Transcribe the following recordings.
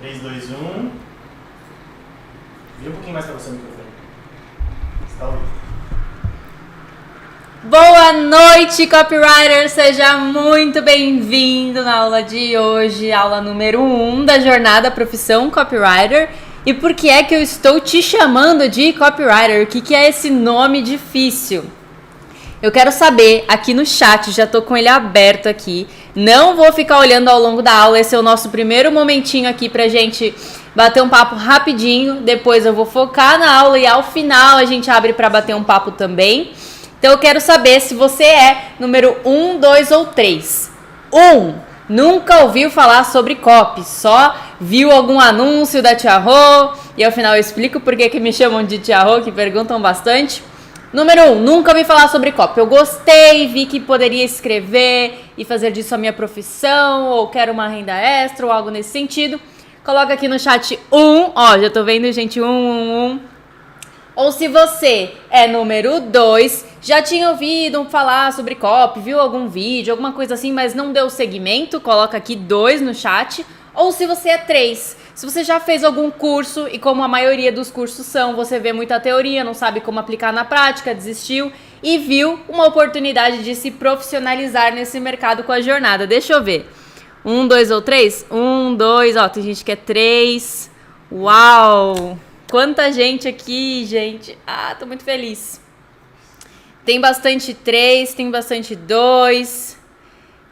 3, 2, 1. Vira um pouquinho mais pra você o microfone. Você tá ouvindo? Boa noite, copywriter! Seja muito bem-vindo na aula de hoje, aula número 1 da jornada Profissão Copywriter. E por que é que eu estou te chamando de copywriter? O que é esse nome difícil? Eu quero saber aqui no chat, já tô com ele aberto aqui. Não vou ficar olhando ao longo da aula, esse é o nosso primeiro momentinho aqui pra gente bater um papo rapidinho. Depois eu vou focar na aula e ao final a gente abre pra bater um papo também. Então eu quero saber se você é número 1, 2 ou 3. 1. Nunca ouviu falar sobre copy, só viu algum anúncio da Tia Rô. E ao final eu explico por que me chamam de Tia Rô, que perguntam bastante. Número 1, nunca ouvi falar sobre copy. Eu gostei, vi que poderia escrever e fazer disso a minha profissão, ou quero uma renda extra, ou algo nesse sentido. Coloca aqui no chat 1, ó, já tô vendo, gente, 1. Ou se você é número 2, já tinha ouvido falar sobre copy, viu algum vídeo, alguma coisa assim, mas não deu seguimento, coloca aqui 2 no chat. Ou se você é 3, se você já fez algum curso e como a maioria dos cursos são, você vê muita teoria, não sabe como aplicar na prática, desistiu e viu uma oportunidade de se profissionalizar nesse mercado com a jornada. Deixa eu ver. 1, 2 ou 3? 1, 2, ó, tem gente que é 3. Uau! Quanta gente aqui, gente. Ah, tô muito feliz. Tem bastante 3, tem bastante 2.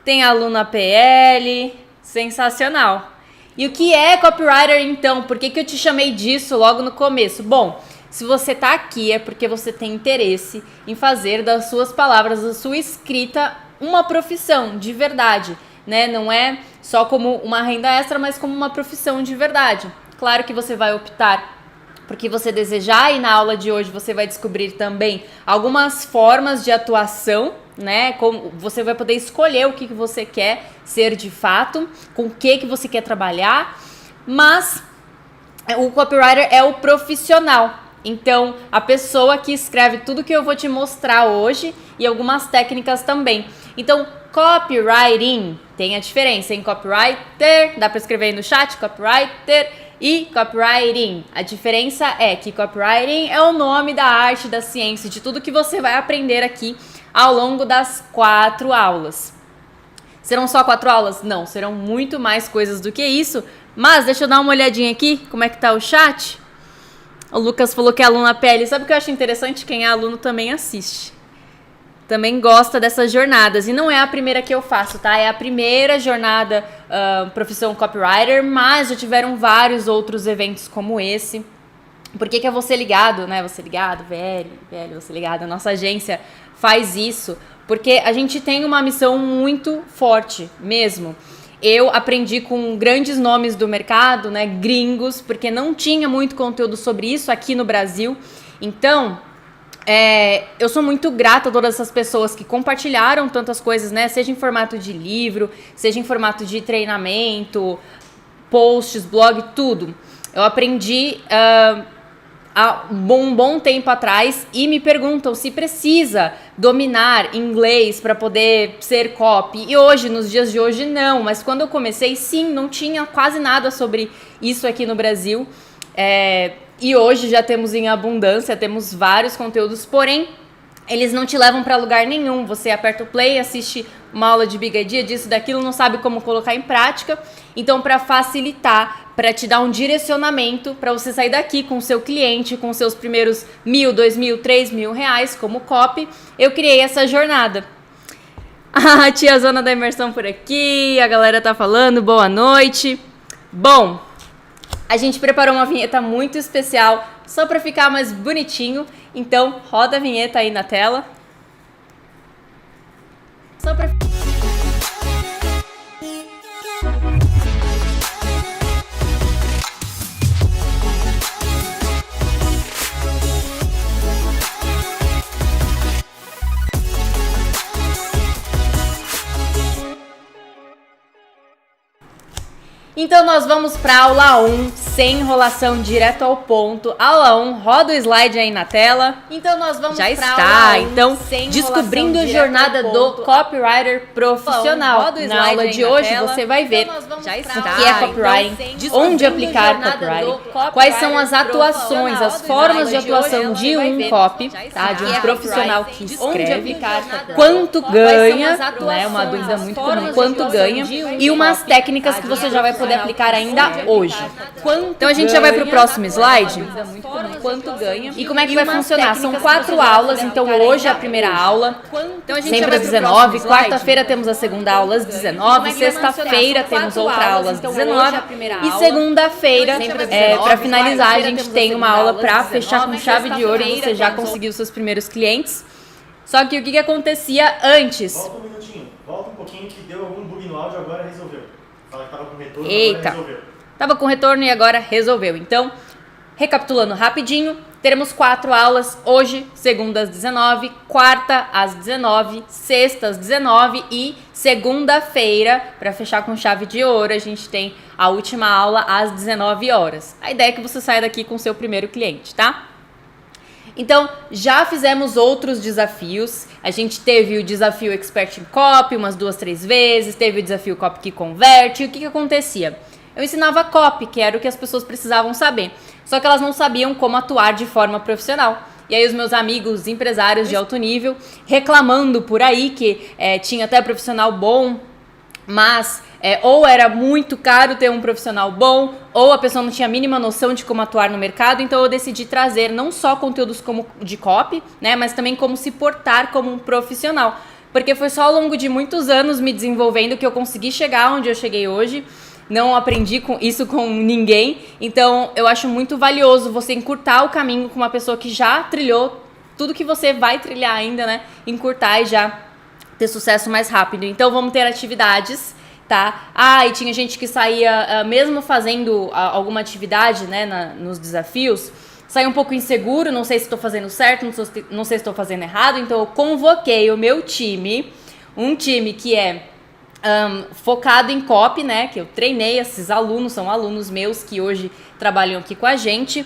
Tem aluno APL. Sensacional. E o que é copywriter, então? Por que eu te chamei disso logo no começo? Bom, se você tá aqui é porque você tem interesse em fazer das suas palavras, da sua escrita, uma profissão de verdade, né? Não é só como uma renda extra, mas como uma profissão de verdade. Claro que você vai optar porque você desejar, e na aula de hoje você vai descobrir também algumas formas de atuação, né? Como você vai poder escolher o que você quer ser de fato, com o que você quer trabalhar, mas o copywriter é o profissional. Então, a pessoa que escreve tudo que eu vou te mostrar hoje e algumas técnicas também. Então, copywriting tem a diferença em copywriter, dá para escrever aí no chat, copywriter e copywriting. A diferença é que copywriting é o nome da arte, da ciência, de tudo que você vai aprender aqui ao longo das 4 aulas. Serão só 4 aulas? Não, serão muito mais coisas do que isso. Mas deixa eu dar uma olhadinha aqui, como é que tá o chat. O Lucas falou que é aluno na pele. Sabe o que eu acho interessante? Quem é aluno também assiste. Também gosta dessas jornadas. E não é a primeira que eu faço, tá? É a primeira jornada profissão copywriter, mas já tiveram vários outros eventos como esse. Por que é você ligado, né? Você ligado, velho, você ligado. A nossa agência faz isso porque a gente tem uma missão muito forte mesmo. Eu aprendi com grandes nomes do mercado, né? Gringos, porque não tinha muito conteúdo sobre isso aqui no Brasil. Então, eu sou muito grata a todas essas pessoas que compartilharam tantas coisas, né? Seja em formato de livro, seja em formato de treinamento, posts, blog, tudo. Eu aprendi há um bom tempo atrás e me perguntam se precisa dominar inglês para poder ser copy. E hoje, nos dias de hoje, não. Mas quando eu comecei, sim, não tinha quase nada sobre isso aqui no Brasil. E hoje já temos em abundância, temos vários conteúdos, porém, eles não te levam para lugar nenhum. Você aperta o play, assiste uma aula de bigadia, disso, daquilo, não sabe como colocar em prática. Então, para facilitar, para te dar um direcionamento, para você sair daqui com o seu cliente, com seus primeiros 1.000, 2.000, 3.000 reais como copy, eu criei essa jornada. A tia Zona da Imersão por aqui, a galera tá falando, boa noite. Bom, a gente preparou uma vinheta muito especial, só para ficar mais bonitinho. Então, roda a vinheta aí na tela. Só pra... Então nós vamos para aula 1, sem enrolação, direto ao ponto. Aula 1, roda o slide aí na tela. Então nós vamos Já para está, aula 1, então, sem descobrindo enrolação, a direto jornada ao do ponto. copywriter profissional. Roda o slide Na aula aí de na hoje tela. você vai ver Então nós vamos já pra está, aula o que é então, copywriting, descobrindo onde a aplicar jornada do copywriting, copywriter quais são as atuações, profissional. as formas de Roda o slide atuação hoje, de você vai um ver copy, já tá? De um está, profissional copywriting, que onde escreve, aplicar copywriting. quanto Quais ganha, são as né? Uma atuações, dúvida as muito formas comum, de quanto atuação ganha de um e umas copy, técnicas tá? que De você um já vai poder profissional aplicar que ainda escreve, hoje. Então a gente já vai pro próximo slide. Quanto ganha. E como é que vai funcionar? São 4 aulas, então hoje é a primeira aula, Então a gente sempre às 19, quarta-feira temos a segunda aula às 19, sexta-feira temos outra aula às 19 e segunda-feira, para finalizar, a gente tem uma aula para fechar com chave de ouro e você já conseguiu seus primeiros clientes. Só que o que acontecia antes? Volta um minutinho, volta um pouquinho que deu algum bug no áudio, agora resolveu. Fala que tava com retorno, Eita. agora resolveu. Tava com retorno e agora resolveu. Então, recapitulando rapidinho, teremos 4 aulas hoje, segunda às 19, quarta às 19, sexta às 19 e segunda-feira, para fechar com chave de ouro, a gente tem a última aula às 19 horas. A ideia é que você saia daqui com o seu primeiro cliente, tá? Então, já fizemos outros desafios. A gente teve o desafio Expert in Copy umas 2, 3 vezes, teve o desafio Copy que Converte. E o que acontecia? Eu ensinava copy, que era o que as pessoas precisavam saber. Só que elas não sabiam como atuar de forma profissional. E aí os meus amigos empresários de alto nível reclamando por aí que tinha até profissional bom, mas ou era muito caro ter um profissional bom, ou a pessoa não tinha a mínima noção de como atuar no mercado. Então eu decidi trazer não só conteúdos como de copy, né, mas também como se portar como um profissional. Porque foi só ao longo de muitos anos me desenvolvendo que eu consegui chegar onde eu cheguei hoje. Não aprendi isso com ninguém, então eu acho muito valioso você encurtar o caminho com uma pessoa que já trilhou tudo que você vai trilhar ainda, né? Encurtar e já ter sucesso mais rápido. Então vamos ter atividades, tá? E tinha gente que saía, mesmo fazendo alguma atividade, né, nos desafios, saía um pouco inseguro, não sei se estou fazendo certo, não sei se estou fazendo errado, então eu convoquei o meu time, um time que é focado em copy, né, que eu treinei, esses alunos são alunos meus que hoje trabalham aqui com a gente,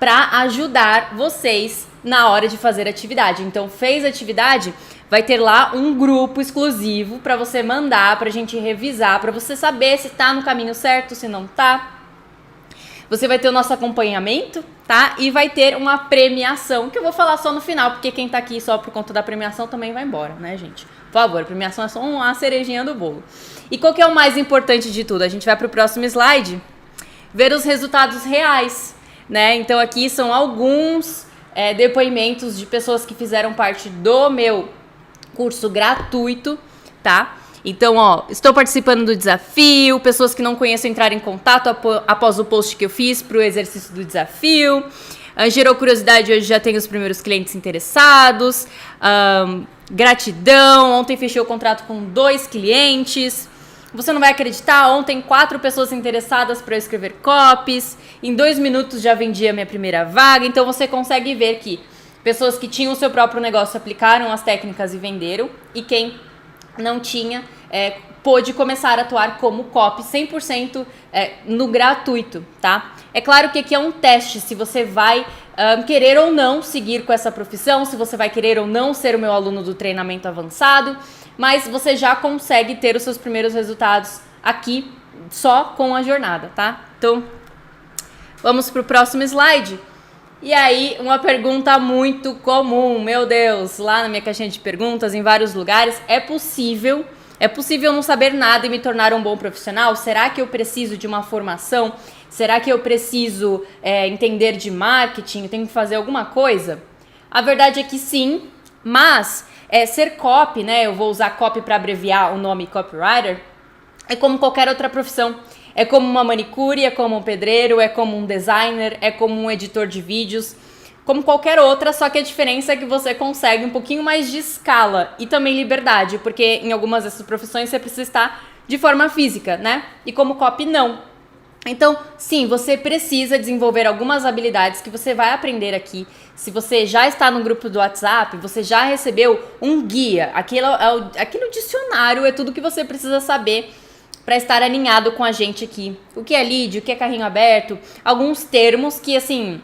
para ajudar vocês na hora de fazer atividade. Então fez atividade, vai ter lá um grupo exclusivo para você mandar, pra gente revisar, para você saber se tá no caminho certo, se não tá. Você vai ter o nosso acompanhamento, tá? E vai ter uma premiação, que eu vou falar só no final, porque quem tá aqui só por conta da premiação também vai embora, né, gente? Por favor, a premiação é só uma cerejinha do bolo. E qual que é o mais importante de tudo? A gente vai pro próximo slide, ver os resultados reais, né? Então aqui são alguns depoimentos de pessoas que fizeram parte do meu curso gratuito, tá? Então, estou participando do desafio, pessoas que não conheço entraram em contato após o post que eu fiz para o exercício do desafio, gerou curiosidade, hoje já tenho os primeiros clientes interessados, gratidão, ontem fechei o contrato com 2 clientes, você não vai acreditar, ontem 4 pessoas interessadas para eu escrever copies, em 2 minutos já vendi a minha primeira vaga, então você consegue ver que pessoas que tinham o seu próprio negócio aplicaram as técnicas e venderam, e quem não tinha, pôde começar a atuar como copy 100% no gratuito, tá? É claro que aqui é um teste, se você vai querer ou não seguir com essa profissão, se você vai querer ou não ser o meu aluno do treinamento avançado, mas você já consegue ter os seus primeiros resultados aqui só com a jornada, tá? Então, vamos pro próximo slide. E aí, uma pergunta muito comum, meu Deus, lá na minha caixinha de perguntas, em vários lugares, é possível não saber nada e me tornar um bom profissional? Será que eu preciso de uma formação? Será que eu preciso entender de marketing? Eu tenho que fazer alguma coisa? A verdade é que sim, mas ser copy, né, eu vou usar copy para abreviar o nome copywriter, é como qualquer outra profissão. É como uma manicure, é como um pedreiro, é como um designer, é como um editor de vídeos, como qualquer outra, só que a diferença é que você consegue um pouquinho mais de escala e também liberdade, porque em algumas dessas profissões você precisa estar de forma física, né? E como copy, não. Então, sim, você precisa desenvolver algumas habilidades que você vai aprender aqui. Se você já está no grupo do WhatsApp, você já recebeu um guia, aquele dicionário é tudo que você precisa saber para estar alinhado com a gente aqui. O que é lead, o que é carrinho aberto, alguns termos que, assim,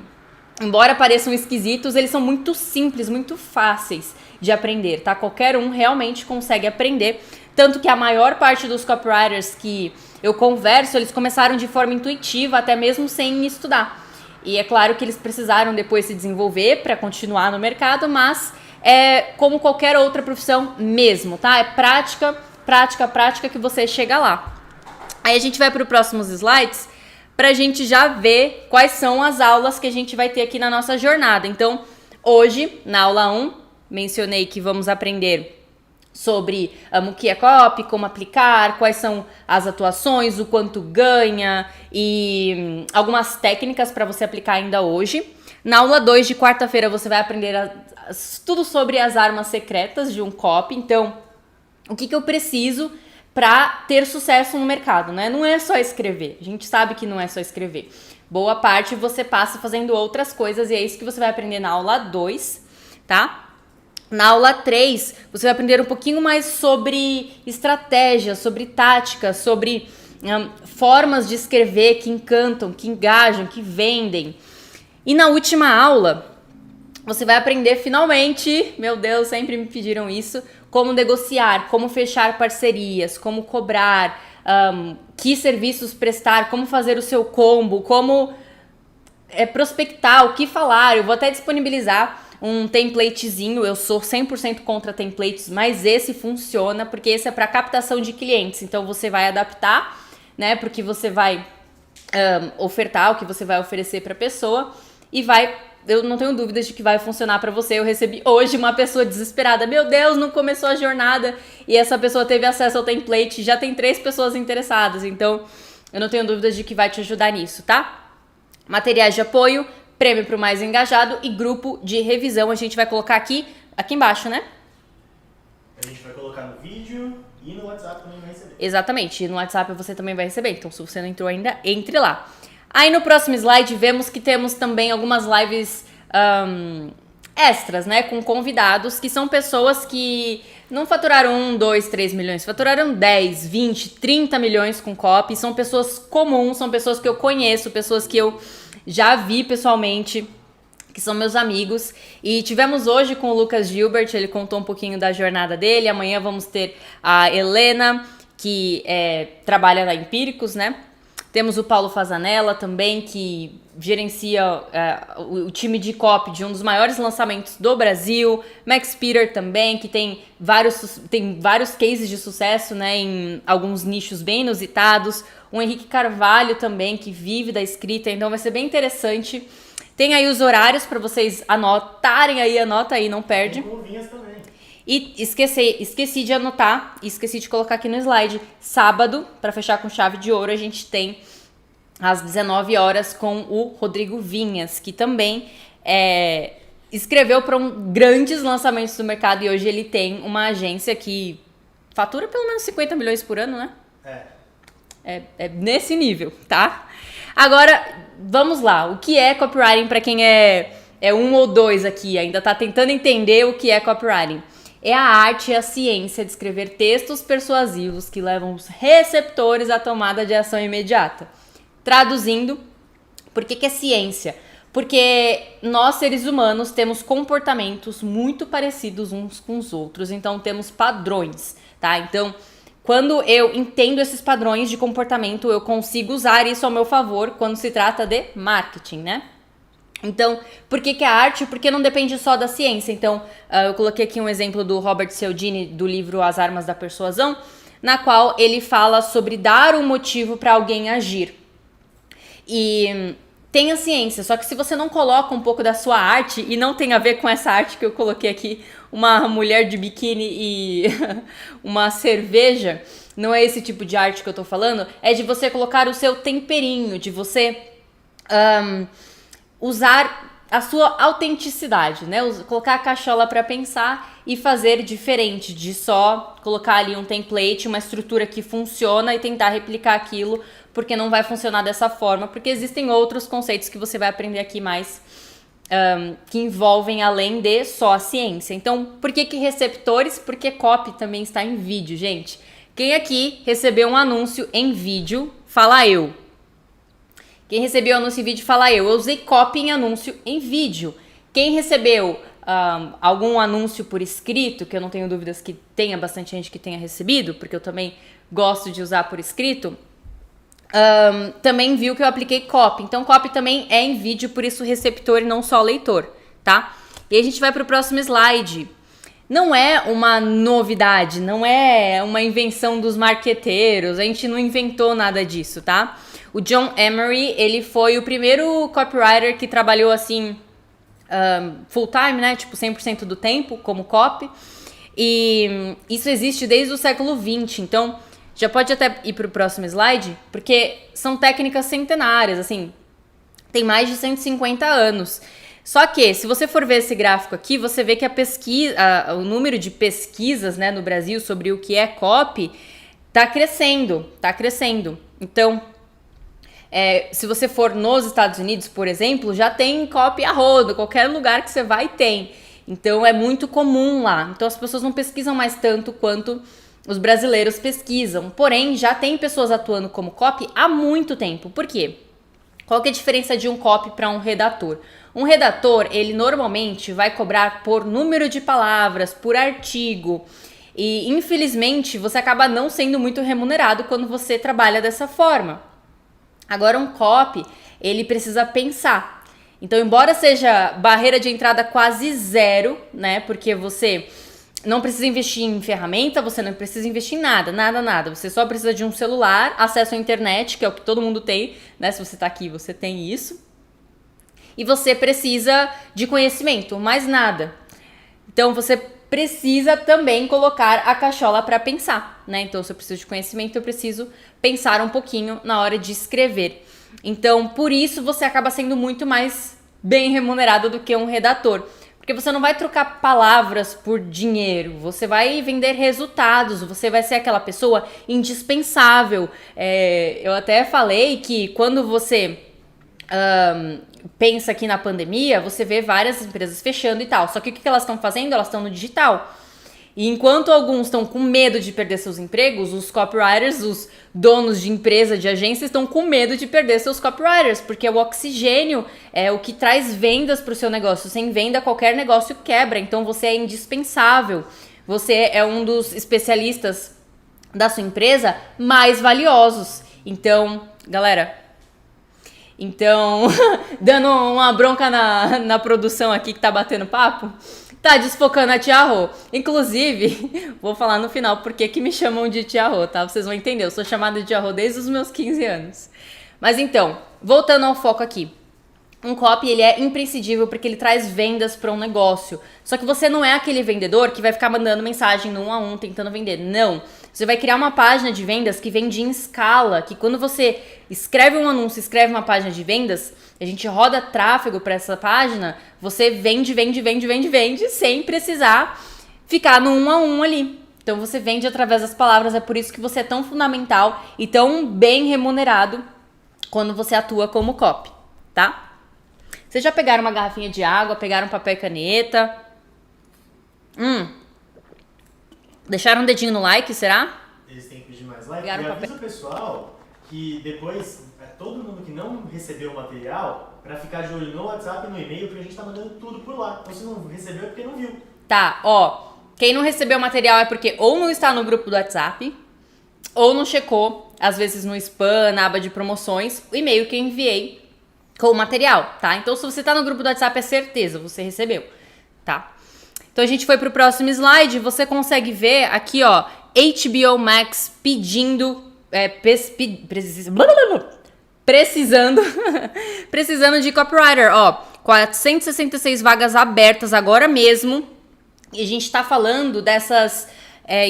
embora pareçam esquisitos, eles são muito simples, muito fáceis de aprender, tá? Qualquer um realmente consegue aprender, tanto que a maior parte dos copywriters que eu converso, eles começaram de forma intuitiva, até mesmo sem estudar. E é claro que eles precisaram depois se desenvolver para continuar no mercado, mas é como qualquer outra profissão mesmo, tá? É prática, prática, prática que você chega lá. Aí a gente vai para os próximos slides para a gente já ver quais são as aulas que a gente vai ter aqui na nossa jornada. Então, hoje, na aula 1, mencionei que vamos aprender sobre o que é copy, como aplicar, quais são as atuações, o quanto ganha e algumas técnicas para você aplicar ainda hoje. Na aula 2 de quarta-feira você vai aprender tudo sobre as armas secretas de um copy. Então, o que eu preciso para ter sucesso no mercado, né? Não é só escrever. A gente sabe que não é só escrever. Boa parte você passa fazendo outras coisas e é isso que você vai aprender na aula 2, tá? Na aula 3, você vai aprender um pouquinho mais sobre estratégia, sobre tática, sobre formas de escrever que encantam, que engajam, que vendem. E na última aula, você vai aprender finalmente, meu Deus, sempre me pediram isso, como negociar, como fechar parcerias, como cobrar, que serviços prestar, como fazer o seu combo, como prospectar, o que falar. Eu vou até disponibilizar um templatezinho, eu sou 100% contra templates, mas esse funciona porque esse é para captação de clientes, então você vai adaptar, né, porque você vai ofertar, o que você vai oferecer para a pessoa e eu não tenho dúvidas de que vai funcionar para você. Eu recebi hoje uma pessoa desesperada, meu Deus, não começou a jornada e essa pessoa teve acesso ao template, já tem 3 pessoas interessadas, então eu não tenho dúvidas de que vai te ajudar nisso, tá? Materiais de apoio, prêmio para o mais engajado e grupo de revisão. A gente vai colocar aqui embaixo, né? A gente vai colocar no vídeo e no WhatsApp também vai receber. Exatamente, e no WhatsApp você também vai receber. Então, se você não entrou ainda, entre lá. Aí no próximo slide vemos que temos também algumas lives extras, né? Com convidados, que são pessoas que não faturaram 1, 2, 3 milhões, faturaram 10, 20, 30 milhões com copy. São pessoas comuns, são pessoas que eu conheço, pessoas que eu já vi pessoalmente, que são meus amigos. E tivemos hoje com o Lucas Gilbert, ele contou um pouquinho da jornada dele. Amanhã vamos ter a Helena, que trabalha na Empíricos, né? Temos o Paulo Fazanella também, que gerencia o time de copy de um dos maiores lançamentos do Brasil. Max Peter também, que tem vários cases de sucesso, né, em alguns nichos bem inusitados. O Henrique Carvalho também, que vive da escrita, então vai ser bem interessante. Tem aí os horários para vocês anotarem aí, anota aí, não perde. Tem Vinhas também. E esqueci de anotar, esqueci de colocar aqui no slide, sábado, para fechar com chave de ouro, a gente tem às 19 horas com o Rodrigo Vinhas, que também escreveu para grandes lançamentos do mercado e hoje ele tem uma agência que fatura pelo menos 50 milhões por ano, né? É nesse nível, tá? Agora, vamos lá. O que é copywriting para quem é 1 ou 2 aqui, ainda tá tentando entender o que é copywriting? É a arte e a ciência de escrever textos persuasivos que levam os receptores à tomada de ação imediata. Traduzindo, por que é ciência? Porque nós, seres humanos, temos comportamentos muito parecidos uns com os outros, então temos padrões, tá? Então, quando eu entendo esses padrões de comportamento, eu consigo usar isso ao meu favor quando se trata de marketing, né? Então, por que é arte? Porque não depende só da ciência. Então, eu coloquei aqui um exemplo do Robert Cialdini, do livro As Armas da Persuasão, na qual ele fala sobre dar um motivo para alguém agir. E tem a ciência, só que se você não coloca um pouco da sua arte, e não tem a ver com essa arte que eu coloquei aqui, uma mulher de biquíni e uma cerveja, não é esse tipo de arte que eu tô falando, é de você colocar o seu temperinho, de você usar a sua autenticidade, né? Colocar a cachola para pensar e fazer diferente de só colocar ali um template, uma estrutura que funciona e tentar replicar aquilo, porque não vai funcionar dessa forma, porque existem outros conceitos que você vai aprender aqui mais que envolvem além de só a ciência. Então, por que receptores? Porque copy também está em vídeo, gente. Quem aqui recebeu um anúncio em vídeo, fala eu. Quem recebeu anúncio em vídeo, fala eu. Eu usei copy em anúncio em vídeo. Quem recebeu algum anúncio por escrito, que eu não tenho dúvidas que tenha bastante gente que tenha recebido, porque eu também gosto de usar por escrito, também viu que eu apliquei copy. Então, copy também é em vídeo, por isso receptor e não só leitor, tá? E a gente vai para o próximo slide. Não é uma novidade, não é uma invenção dos marqueteiros, a gente não inventou nada disso, tá? O John Emery, ele foi o primeiro copywriter que trabalhou assim, full time, né? Tipo, 100% do tempo como copy. E isso existe desde o século XX, então já pode até ir para o próximo slide, porque são técnicas centenárias, assim, tem mais de 150 anos. Só que, se você for ver esse gráfico aqui, você vê que o número de pesquisas, né, no Brasil sobre o que é copy tá crescendo. Então, se você for nos Estados Unidos, por exemplo, já tem copy a rodo, qualquer lugar que você vai tem. Então, é muito comum lá. Então, as pessoas não pesquisam mais tanto quanto os brasileiros pesquisam. Porém, já tem pessoas atuando como copy há muito tempo. Por quê? Qual que é a diferença de um copy para um redator? Um redator, ele normalmente vai cobrar por número de palavras, por artigo. E, infelizmente, você acaba não sendo muito remunerado quando você trabalha dessa forma. Agora, um copy, ele precisa pensar. Então, embora seja barreira de entrada quase zero, né? Porque você não precisa investir em ferramenta, você não precisa investir em nada. Você só precisa de um celular, acesso à internet, que é o que todo mundo tem, né? Se você tá aqui, você tem isso. E você precisa de conhecimento, mais nada. Então, você precisa também colocar a cachola para pensar, né? Então, se eu preciso de conhecimento, eu preciso pensar um pouquinho na hora de escrever. Então, por isso, você acaba sendo muito mais bem remunerado do que um redator. Porque você não vai trocar palavras por dinheiro, você vai vender resultados, você vai ser aquela pessoa indispensável. Eu até falei que quando você pensa aqui na pandemia, você vê várias empresas fechando e tal. Só que o que elas estão fazendo? Elas estão no digital. E enquanto alguns estão com medo de perder seus empregos, os copywriters, os donos de empresa, de agência, estão com medo de perder seus copywriters, porque o oxigênio é o que traz vendas para o seu negócio. Sem venda, qualquer negócio quebra, então você é indispensável. Você é um dos especialistas da sua empresa mais valiosos. Então, galera... dando uma bronca na produção aqui que tá batendo papo, tá desfocando a Tia Rô. Inclusive, vou falar no final porque que me chamam de Tia Rô, tá? Vocês vão entender, eu sou chamada de Tia Rô desde os meus 15 anos. Mas então, voltando ao foco aqui. Um copy, ele é imprescindível porque ele traz vendas para um negócio. Só que você não é aquele vendedor que vai ficar mandando mensagem no 1 a 1 tentando vender. Não. Você vai criar uma página de vendas que vende em escala, que quando você escreve um anúncio, escreve uma página de vendas, a gente roda tráfego para essa página, você vende, sem precisar ficar no 1 a 1 ali. Então você vende através das palavras, é por isso que você é tão fundamental e tão bem remunerado quando você atua como copy, tá? Vocês já pegaram uma garrafinha de água, pegaram papel e caneta? Deixaram um dedinho no like, será? Eles têm que pedir mais like. Pegaram e papel. avisa o pessoal que depois, todo mundo que não recebeu o material, pra ficar de olho no WhatsApp e no e-mail, porque a gente tá mandando tudo por lá. Então se não recebeu é porque não viu. Tá, ó. Quem não recebeu o material é porque ou não está no grupo do WhatsApp, ou não checou, às vezes no spam, na aba de promoções, o e-mail que eu enviei com o material, tá? Então, se você tá no grupo do WhatsApp, é certeza, você recebeu, tá? Então, a gente foi pro próximo slide, você consegue ver aqui, ó, HBO Max pedindo, precisando de copywriter, ó, 466 vagas abertas agora mesmo, e a gente tá falando dessas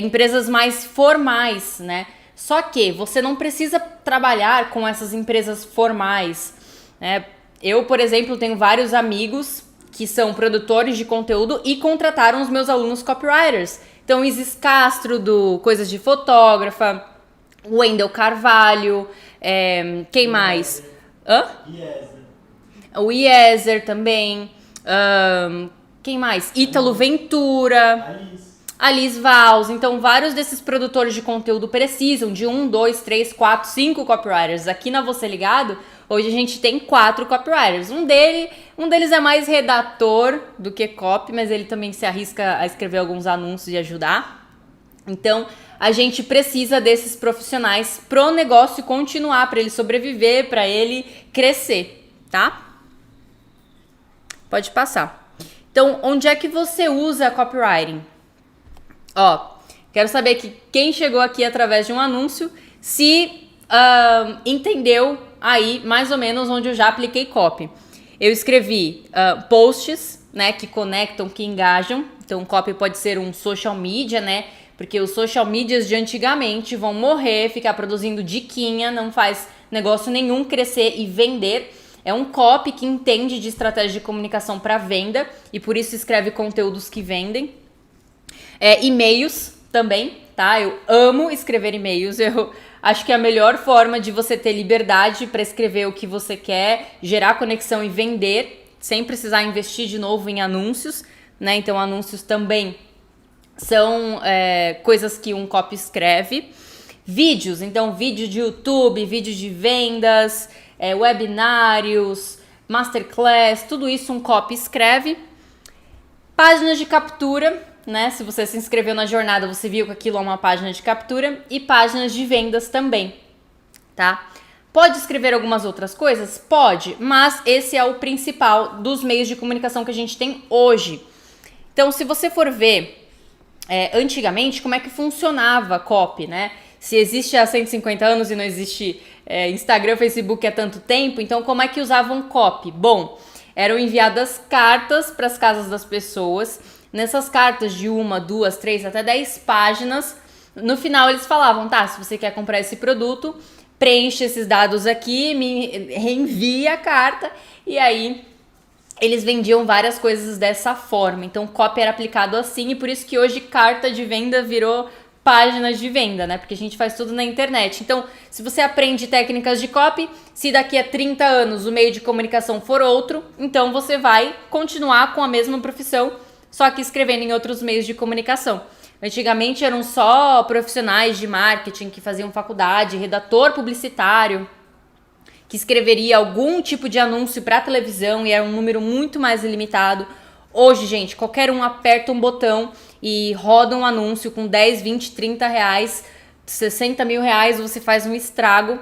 empresas mais formais, né? Só que você não precisa trabalhar com essas empresas formais, né? Eu, por exemplo, tenho vários amigos que são produtores de conteúdo e contrataram os meus alunos copywriters. Então, Isis Castro, do Coisas de Fotógrafa, Wendel Carvalho, quem mais? O Iezer também. Quem mais? Ítalo Ventura. a Liz Valls. Então, vários desses produtores de conteúdo precisam de 1, 2, 3, 4, 5 copywriters. Aqui na Você Ligado, hoje a gente tem 4 copywriters. Um deles é mais redator do que copy, mas ele também se arrisca a escrever alguns anúncios e ajudar. Então, a gente precisa desses profissionais pro negócio continuar, para ele sobreviver, para ele crescer, tá? Pode passar. Então, onde é que você usa copywriting? Ó, quero saber que quem chegou aqui através de um anúncio, se entendeu aí mais ou menos onde eu já apliquei copy. Eu escrevi posts, né, que conectam, que engajam. Então, copy pode ser um social media, né? Porque os social medias de antigamente vão morrer, ficar produzindo diquinha, não faz negócio nenhum crescer e vender. É um copy que entende de estratégia de comunicação para venda e por isso escreve conteúdos que vendem. E-mails também, tá? Eu amo escrever e-mails. Eu acho que é a melhor forma de você ter liberdade para escrever o que você quer, gerar conexão e vender, sem precisar investir de novo em anúncios, né? Então, anúncios também são coisas que um copy escreve. Vídeos, então vídeo de YouTube, vídeo de vendas, webinários, masterclass, tudo isso um copy escreve. Páginas de captura, né? Se você se inscreveu na jornada, você viu que aquilo é uma página de captura. E páginas de vendas também, tá? Pode escrever algumas outras coisas? Pode, mas esse é o principal dos meios de comunicação que a gente tem hoje. Então, se você for ver antigamente, como é que funcionava copy, né? Se existe há 150 anos e não existe Instagram, Facebook há tanto tempo, então como é que usavam copy? Bom, eram enviadas cartas para as casas das pessoas. Nessas cartas de 1, 2, 3, até 10 páginas, no final eles falavam, tá, se você quer comprar esse produto, preenche esses dados aqui, me reenvia a carta, e aí eles vendiam várias coisas dessa forma. Então, copy era aplicado assim, e por isso que hoje carta de venda virou páginas de venda, né? Porque a gente faz tudo na internet. Então, se você aprende técnicas de copy, se daqui a 30 anos o meio de comunicação for outro, então você vai continuar com a mesma profissão, só que escrevendo em outros meios de comunicação. Antigamente eram só profissionais de marketing que faziam faculdade, redator publicitário, que escreveria algum tipo de anúncio para televisão e era um número muito mais limitado. Hoje, gente, qualquer um aperta um botão e roda um anúncio com 10, 20, 30 reais, 60 mil reais, você faz um estrago.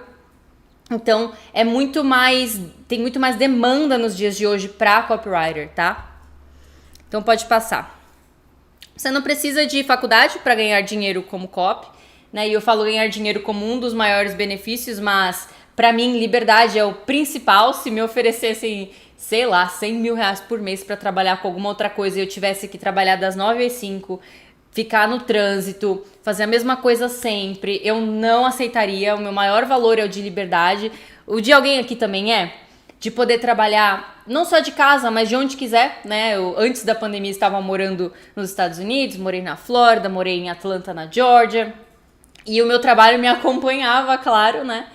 Então, tem muito mais demanda nos dias de hoje para copywriter, tá? Então, pode passar. Você não precisa de faculdade para ganhar dinheiro como copy, né? E eu falo ganhar dinheiro como um dos maiores benefícios, mas para mim, liberdade é o principal. Se me oferecessem, sei lá, 100 mil reais por mês para trabalhar com alguma outra coisa e eu tivesse que trabalhar das 9 às 5, ficar no trânsito, fazer a mesma coisa sempre, eu não aceitaria. O meu maior valor é o de liberdade. O de alguém aqui também de poder trabalhar não só de casa, mas de onde quiser, né? Eu, antes da pandemia, estava morando nos Estados Unidos, morei na Flórida, morei em Atlanta, na Georgia, e o meu trabalho me acompanhava, claro, né?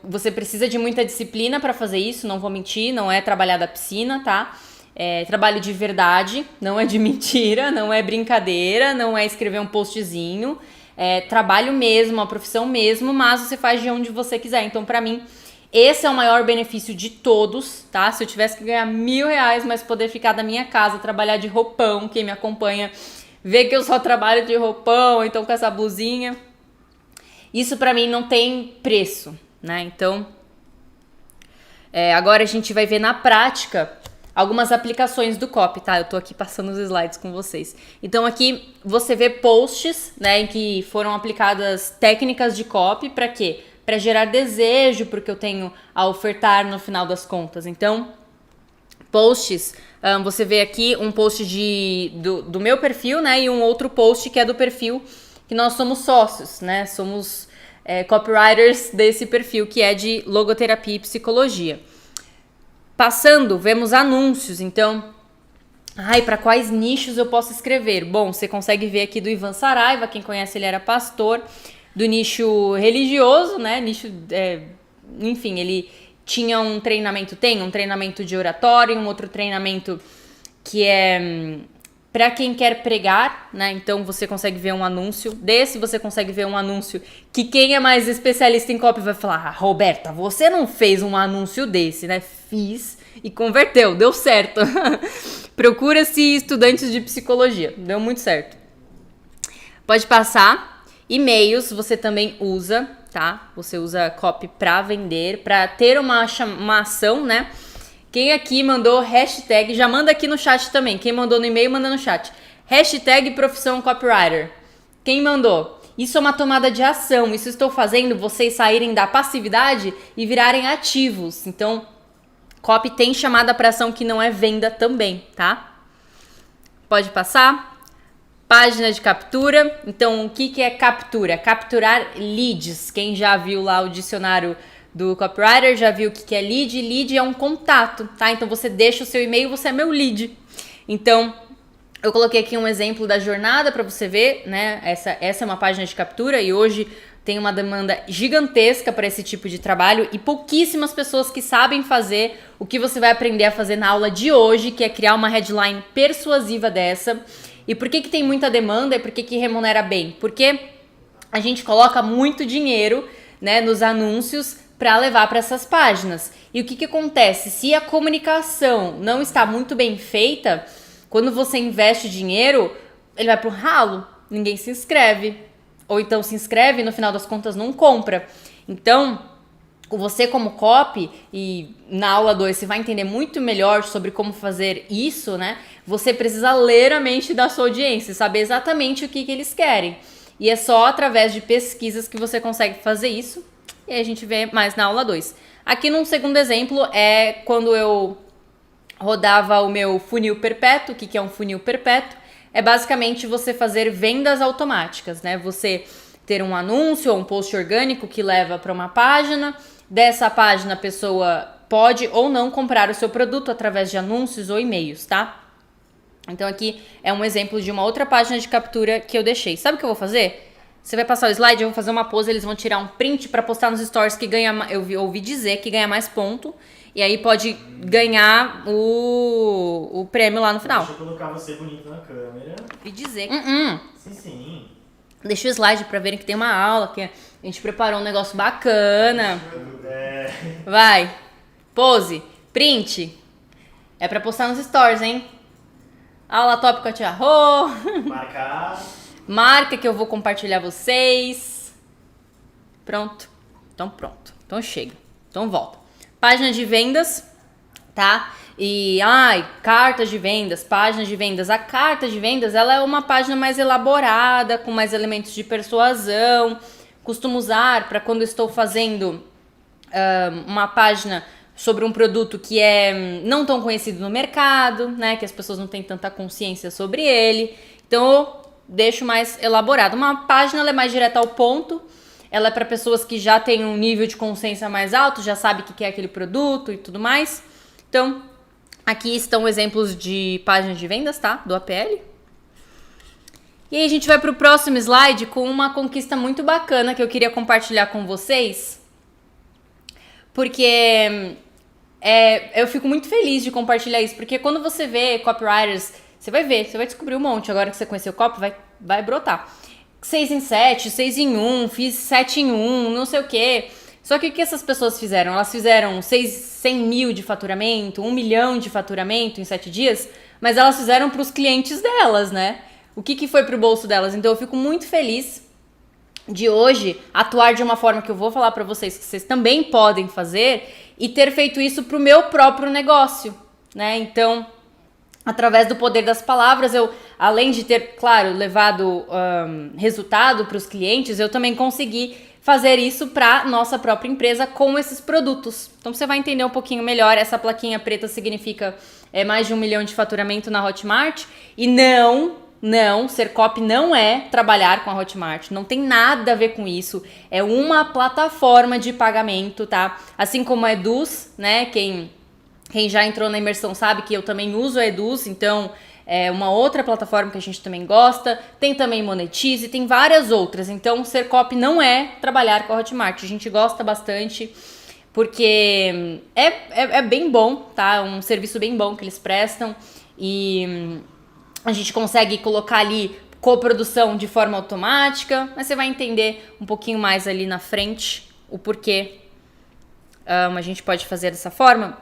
Você precisa de muita disciplina para fazer isso, não vou mentir, não é trabalhar da piscina, tá? É trabalho de verdade, não é de mentira, não é brincadeira, não é escrever um postzinho, é trabalho mesmo, uma profissão mesmo, mas você faz de onde você quiser. Então, para mim, esse é o maior benefício de todos, tá? Se eu tivesse que ganhar 1.000 reais, mas poder ficar da minha casa, trabalhar de roupão, quem me acompanha vê que eu só trabalho de roupão, então com essa blusinha, isso pra mim não tem preço, né? Então, agora a gente vai ver na prática algumas aplicações do copy, tá? Eu tô aqui passando os slides com vocês. Então aqui você vê posts, né, em que foram aplicadas técnicas de copy pra quê? Pra gerar desejo porque eu tenho a ofertar no final das contas. Então, posts, você vê aqui um post do meu perfil, né, e um outro post que é do perfil que nós somos sócios, né? Somos copywriters desse perfil, que é de logoterapia e psicologia. Passando, vemos anúncios. Então, para quais nichos eu posso escrever? Bom, você consegue ver aqui do Ivan Saraiva, quem conhece, ele era pastor, do nicho religioso, né? Enfim, ele tinha um treinamento de oratório, um outro treinamento que é para quem quer pregar, né? Então você consegue ver um anúncio desse, você consegue ver um anúncio que quem é mais especialista em copy vai falar: Roberta, você não fez um anúncio desse, né? Fiz e converteu, deu certo. Procura-se estudantes de psicologia, deu muito certo. Pode passar. E-mails você também usa, tá? Você usa copy para vender, para ter uma ação, né? Quem aqui mandou hashtag, já manda aqui no chat também. Quem mandou no e-mail, manda no chat. Hashtag profissão copywriter. Quem mandou? Isso é uma tomada de ação. Isso estou fazendo vocês saírem da passividade e virarem ativos. Então, copy tem chamada para ação que não é venda também, tá? Pode passar. Página de captura. Então, o que é captura? Capturar leads. Quem já viu lá o dicionário do copywriter já viu o que é lead. Lead é um contato, tá? Então você deixa o seu e-mail, você é meu lead. Então, eu coloquei aqui um exemplo da jornada para você ver, né? Essa é uma página de captura e hoje tem uma demanda gigantesca para esse tipo de trabalho e pouquíssimas pessoas que sabem fazer o que você vai aprender a fazer na aula de hoje, que é criar uma headline persuasiva dessa. E por que tem muita demanda e por que remunera bem? Porque a gente coloca muito dinheiro, né, nos anúncios para levar para essas páginas. E o que acontece? Se a comunicação não está muito bem feita, quando você investe dinheiro, ele vai pro ralo, ninguém se inscreve. Ou então se inscreve e no final das contas não compra. Então, você como copy, e na aula 2 você vai entender muito melhor sobre como fazer isso, né? Você precisa ler a mente da sua audiência, saber exatamente o que eles querem. E é só através de pesquisas que você consegue fazer isso. E aí a gente vê mais na aula 2. Aqui num segundo exemplo é quando eu rodava o meu funil perpétuo. O que é um funil perpétuo? É basicamente você fazer vendas automáticas, né? Você ter um anúncio ou um post orgânico que leva para uma página. Dessa página a pessoa pode ou não comprar o seu produto através de anúncios ou e-mails, tá? Então aqui é um exemplo de uma outra página de captura que eu deixei. Sabe o que eu vou fazer? Você vai passar o slide, eu vou fazer uma pose, eles vão tirar um print para postar nos stories que ganha, eu ouvi dizer que ganha mais ponto. E aí pode ganhar o prêmio lá no final. Deixa eu colocar você bonito na câmera. E dizer. Sim. Deixa o slide pra verem que tem uma aula, que a gente preparou um negócio bacana. Vai. Pose. Print. É pra postar nos stories, hein? Aula top com a tia Rô. Marcar. Marca que eu vou compartilhar vocês. Pronto. Então pronto. Então chega. Então volta. Página de vendas, tá? E, cartas de vendas, páginas de vendas. A carta de vendas, ela é uma página mais elaborada, com mais elementos de persuasão. Costumo usar para quando estou fazendo uma página sobre um produto que é não tão conhecido no mercado, né? Que as pessoas não têm tanta consciência sobre ele. Então, eu deixo mais elaborado. Uma página, ela é mais direta ao ponto. Ela é para pessoas que já têm um nível de consciência mais alto, já sabe o que é aquele produto e tudo mais. Então, aqui estão exemplos de páginas de vendas, tá? Do APL. E aí a gente vai para o próximo slide com uma conquista muito bacana que eu queria compartilhar com vocês. Porque eu fico muito feliz de compartilhar isso. Porque quando você vê copywriters, você vai descobrir um monte. Agora que você conheceu o copy, vai brotar. 6 em 7, 6 em 1, fiz 7 em 1, não sei o quê. Só que o que essas pessoas fizeram? Elas fizeram 100 mil de faturamento, 1 milhão de faturamento em 7 dias, mas elas fizeram para os clientes delas, né? O que foi pro bolso delas? Então eu fico muito feliz de hoje atuar de uma forma que eu vou falar para vocês que vocês também podem fazer e ter feito isso pro meu próprio negócio, né? Então, através do poder das palavras, eu, além de ter, claro, levado resultado para os clientes, eu também consegui fazer isso para nossa própria empresa com esses produtos. Então você vai entender um pouquinho melhor. Essa plaquinha preta significa mais de 1 milhão de faturamento na Hotmart. E não, ser copy não é trabalhar com a Hotmart. Não tem nada a ver com isso. É uma plataforma de pagamento, tá? Assim como a Eduz, né? Quem já entrou na imersão sabe que eu também uso a Eduz, então é uma outra plataforma que a gente também gosta. Tem também Monetize, tem várias outras. Então, ser copy não é trabalhar com a Hotmart. A gente gosta bastante porque é bem bom, tá? Um serviço bem bom que eles prestam e A gente consegue colocar ali coprodução de forma automática, mas você vai entender um pouquinho mais ali na frente o porquê a gente pode fazer dessa forma.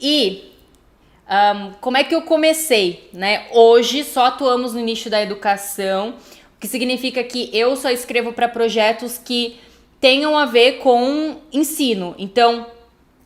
E como é que eu comecei, né? Hoje só atuamos no nicho da educação, o que significa que eu só escrevo para projetos que tenham a ver com ensino. Então,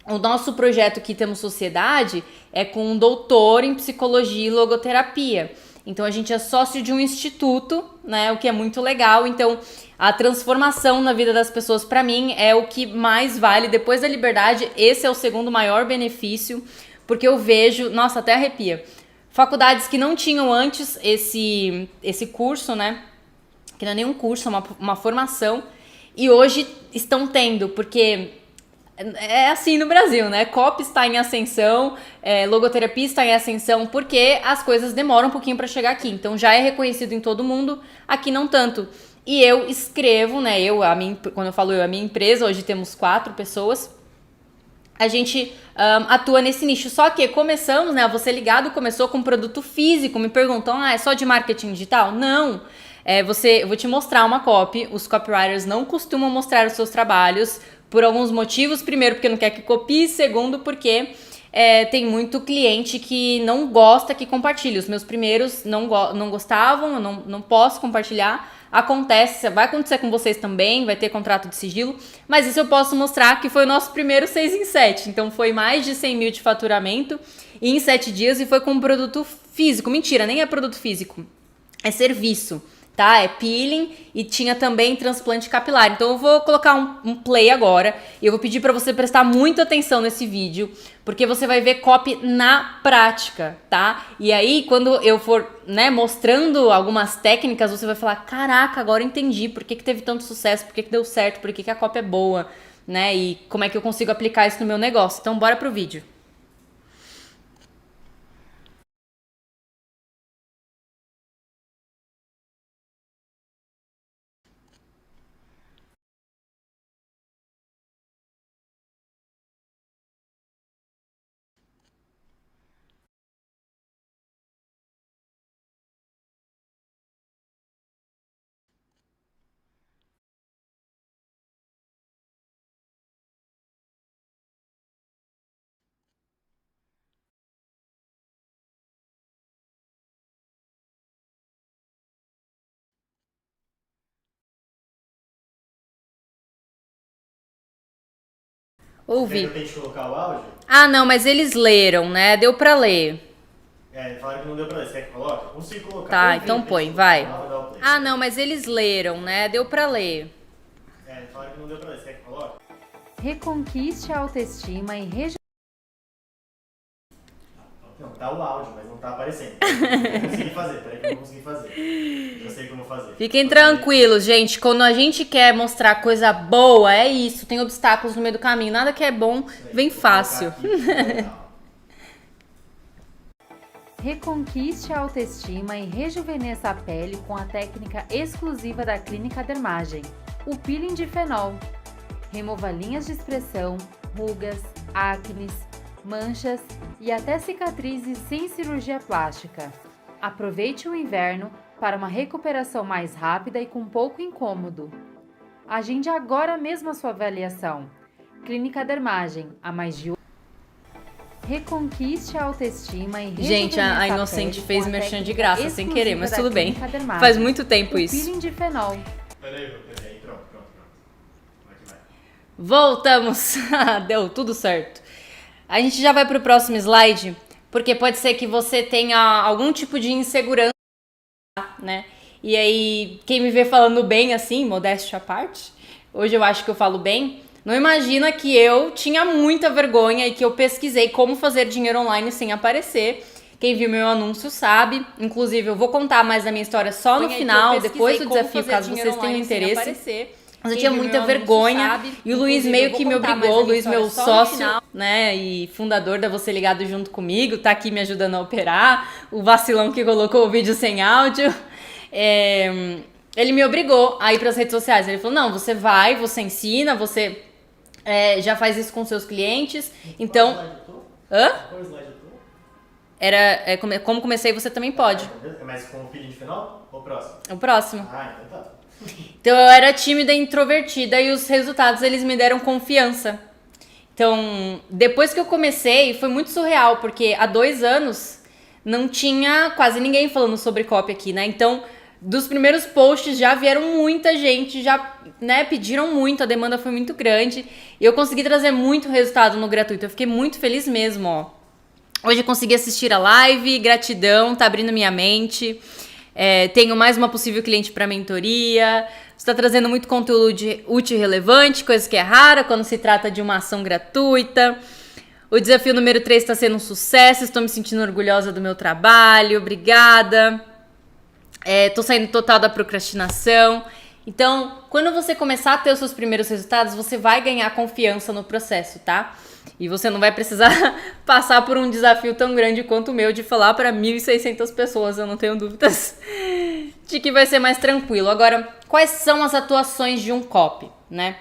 o nosso projeto aqui Temos Sociedade é com um doutor em psicologia e logoterapia. Então, a gente é sócio de um instituto, né? O que é muito legal. Então, a transformação na vida das pessoas, para mim, é o que mais vale. Depois da liberdade, esse é o segundo maior benefício, porque eu vejo, nossa, até arrepia, faculdades que não tinham antes esse curso, né? Que não é nenhum curso, é uma formação, e hoje estão tendo, porque é assim no Brasil, né? Copy está em ascensão, logoterapia está em ascensão, porque as coisas demoram um pouquinho para chegar aqui. Então já é reconhecido em todo mundo, aqui não tanto. E eu escrevo, né? Quando eu falo a minha empresa, hoje temos 4 pessoas. A gente atua nesse nicho. Só que começamos, né? Você Ligado começou com produto físico. Me perguntam, é só de marketing digital? Não. Eu vou te mostrar uma copy. Os copywriters não costumam mostrar os seus trabalhos por alguns motivos. Primeiro, porque não quer que copie. Segundo, porque tem muito cliente que não gosta que compartilhe. Os meus primeiros não gostavam, eu não posso compartilhar. Acontece, vai acontecer com vocês também, vai ter contrato de sigilo, mas isso eu posso mostrar que foi o nosso primeiro 6 em 7, então foi mais de 100 mil de faturamento em 7 dias e foi com um produto físico. Mentira, nem é produto físico, é serviço, tá? É peeling e tinha também transplante capilar. Então eu vou colocar um play agora e eu vou pedir para você prestar muita atenção nesse vídeo, porque você vai ver copy na prática, tá? E aí quando eu for, né, mostrando algumas técnicas, você vai falar, caraca, agora eu entendi por que teve tanto sucesso, por que deu certo, por que a copy é boa, né? E como é que eu consigo aplicar isso no meu negócio. Então bora pro vídeo. Ouvi. Quer que eu tente colocar o áudio? Ah, não, mas eles leram, né? Deu pra ler. Falaram que não deu pra ler. Você quer que coloque? Eu consigo colocar. Tá, então põe, vai. Vou Ah, não, mas eles leram, né? Deu pra ler. Falaram que não deu pra ler. Você quer que coloque? Reconquiste a autoestima e Não, tá o áudio, mas não tá aparecendo. Eu não consegui fazer, peraí que eu não consegui fazer. Já sei como fazer. Fiquem tranquilos, gente. Quando a gente quer mostrar coisa boa, é isso. Tem obstáculos no meio do caminho. Nada que é bom vem fácil. Reconquiste a autoestima e rejuvenesça a pele com a técnica exclusiva da Clínica Dermagem, o peeling de fenol. Remova linhas de expressão, rugas, acnes, manchas e até cicatrizes sem cirurgia plástica. Aproveite o inverno para uma recuperação mais rápida e com pouco incômodo. Agende agora mesmo a sua avaliação. Clínica Dermagem, há mais de... Reconquiste a autoestima e gente, a Inocente fez merchan de graça sem querer, mas tudo bem. Faz muito tempo isso. Peeling de fenol. Peraí, pronto. Aqui vai. Voltamos. Deu tudo certo. A gente já vai pro próximo slide, porque pode ser que você tenha algum tipo de insegurança, né? E aí, quem me vê falando bem assim, modéstia à parte, hoje eu acho que eu falo bem, não imagina que eu tinha muita vergonha e que eu pesquisei como fazer dinheiro online sem aparecer. Quem viu meu anúncio sabe. Inclusive, eu vou contar mais da minha história só no final, depois do desafio, caso vocês tenham interesse. Mas eu tinha muita vergonha e o Luiz meio que me obrigou, o Luiz, meu sócio, né, e fundador da Você Ligado junto comigo, tá aqui me ajudando a operar, o vacilão que colocou o vídeo sem áudio, ele me obrigou a ir pras redes sociais. Ele falou, não, você vai, você ensina, você já faz isso com seus clientes, então... Hã? Qual slide eu tô? como comecei, você também pode. Mas com o feeling final ou o próximo? O próximo. Então tá. Então eu era tímida e introvertida e os resultados eles me deram confiança. Então, depois que eu comecei, foi muito surreal, porque há 2 anos não tinha quase ninguém falando sobre copy aqui, né? Então, dos primeiros posts já vieram muita gente, já, né, pediram muito, a demanda foi muito grande e eu consegui trazer muito resultado no gratuito. Eu fiquei muito feliz mesmo, ó. Hoje eu consegui assistir a live, gratidão, tá abrindo minha mente. Tenho mais uma possível cliente para mentoria. Você está trazendo muito conteúdo útil e relevante, coisa que é rara quando se trata de uma ação gratuita. O desafio número 3 está sendo um sucesso. Estou me sentindo orgulhosa do meu trabalho. Obrigada. Tô saindo total da procrastinação. Então, quando você começar a ter os seus primeiros resultados, você vai ganhar confiança no processo, tá? E você não vai precisar passar por um desafio tão grande quanto o meu de falar para 1.600 pessoas. Eu não tenho dúvidas de que vai ser mais tranquilo. Agora, quais são as atuações de um copy, né?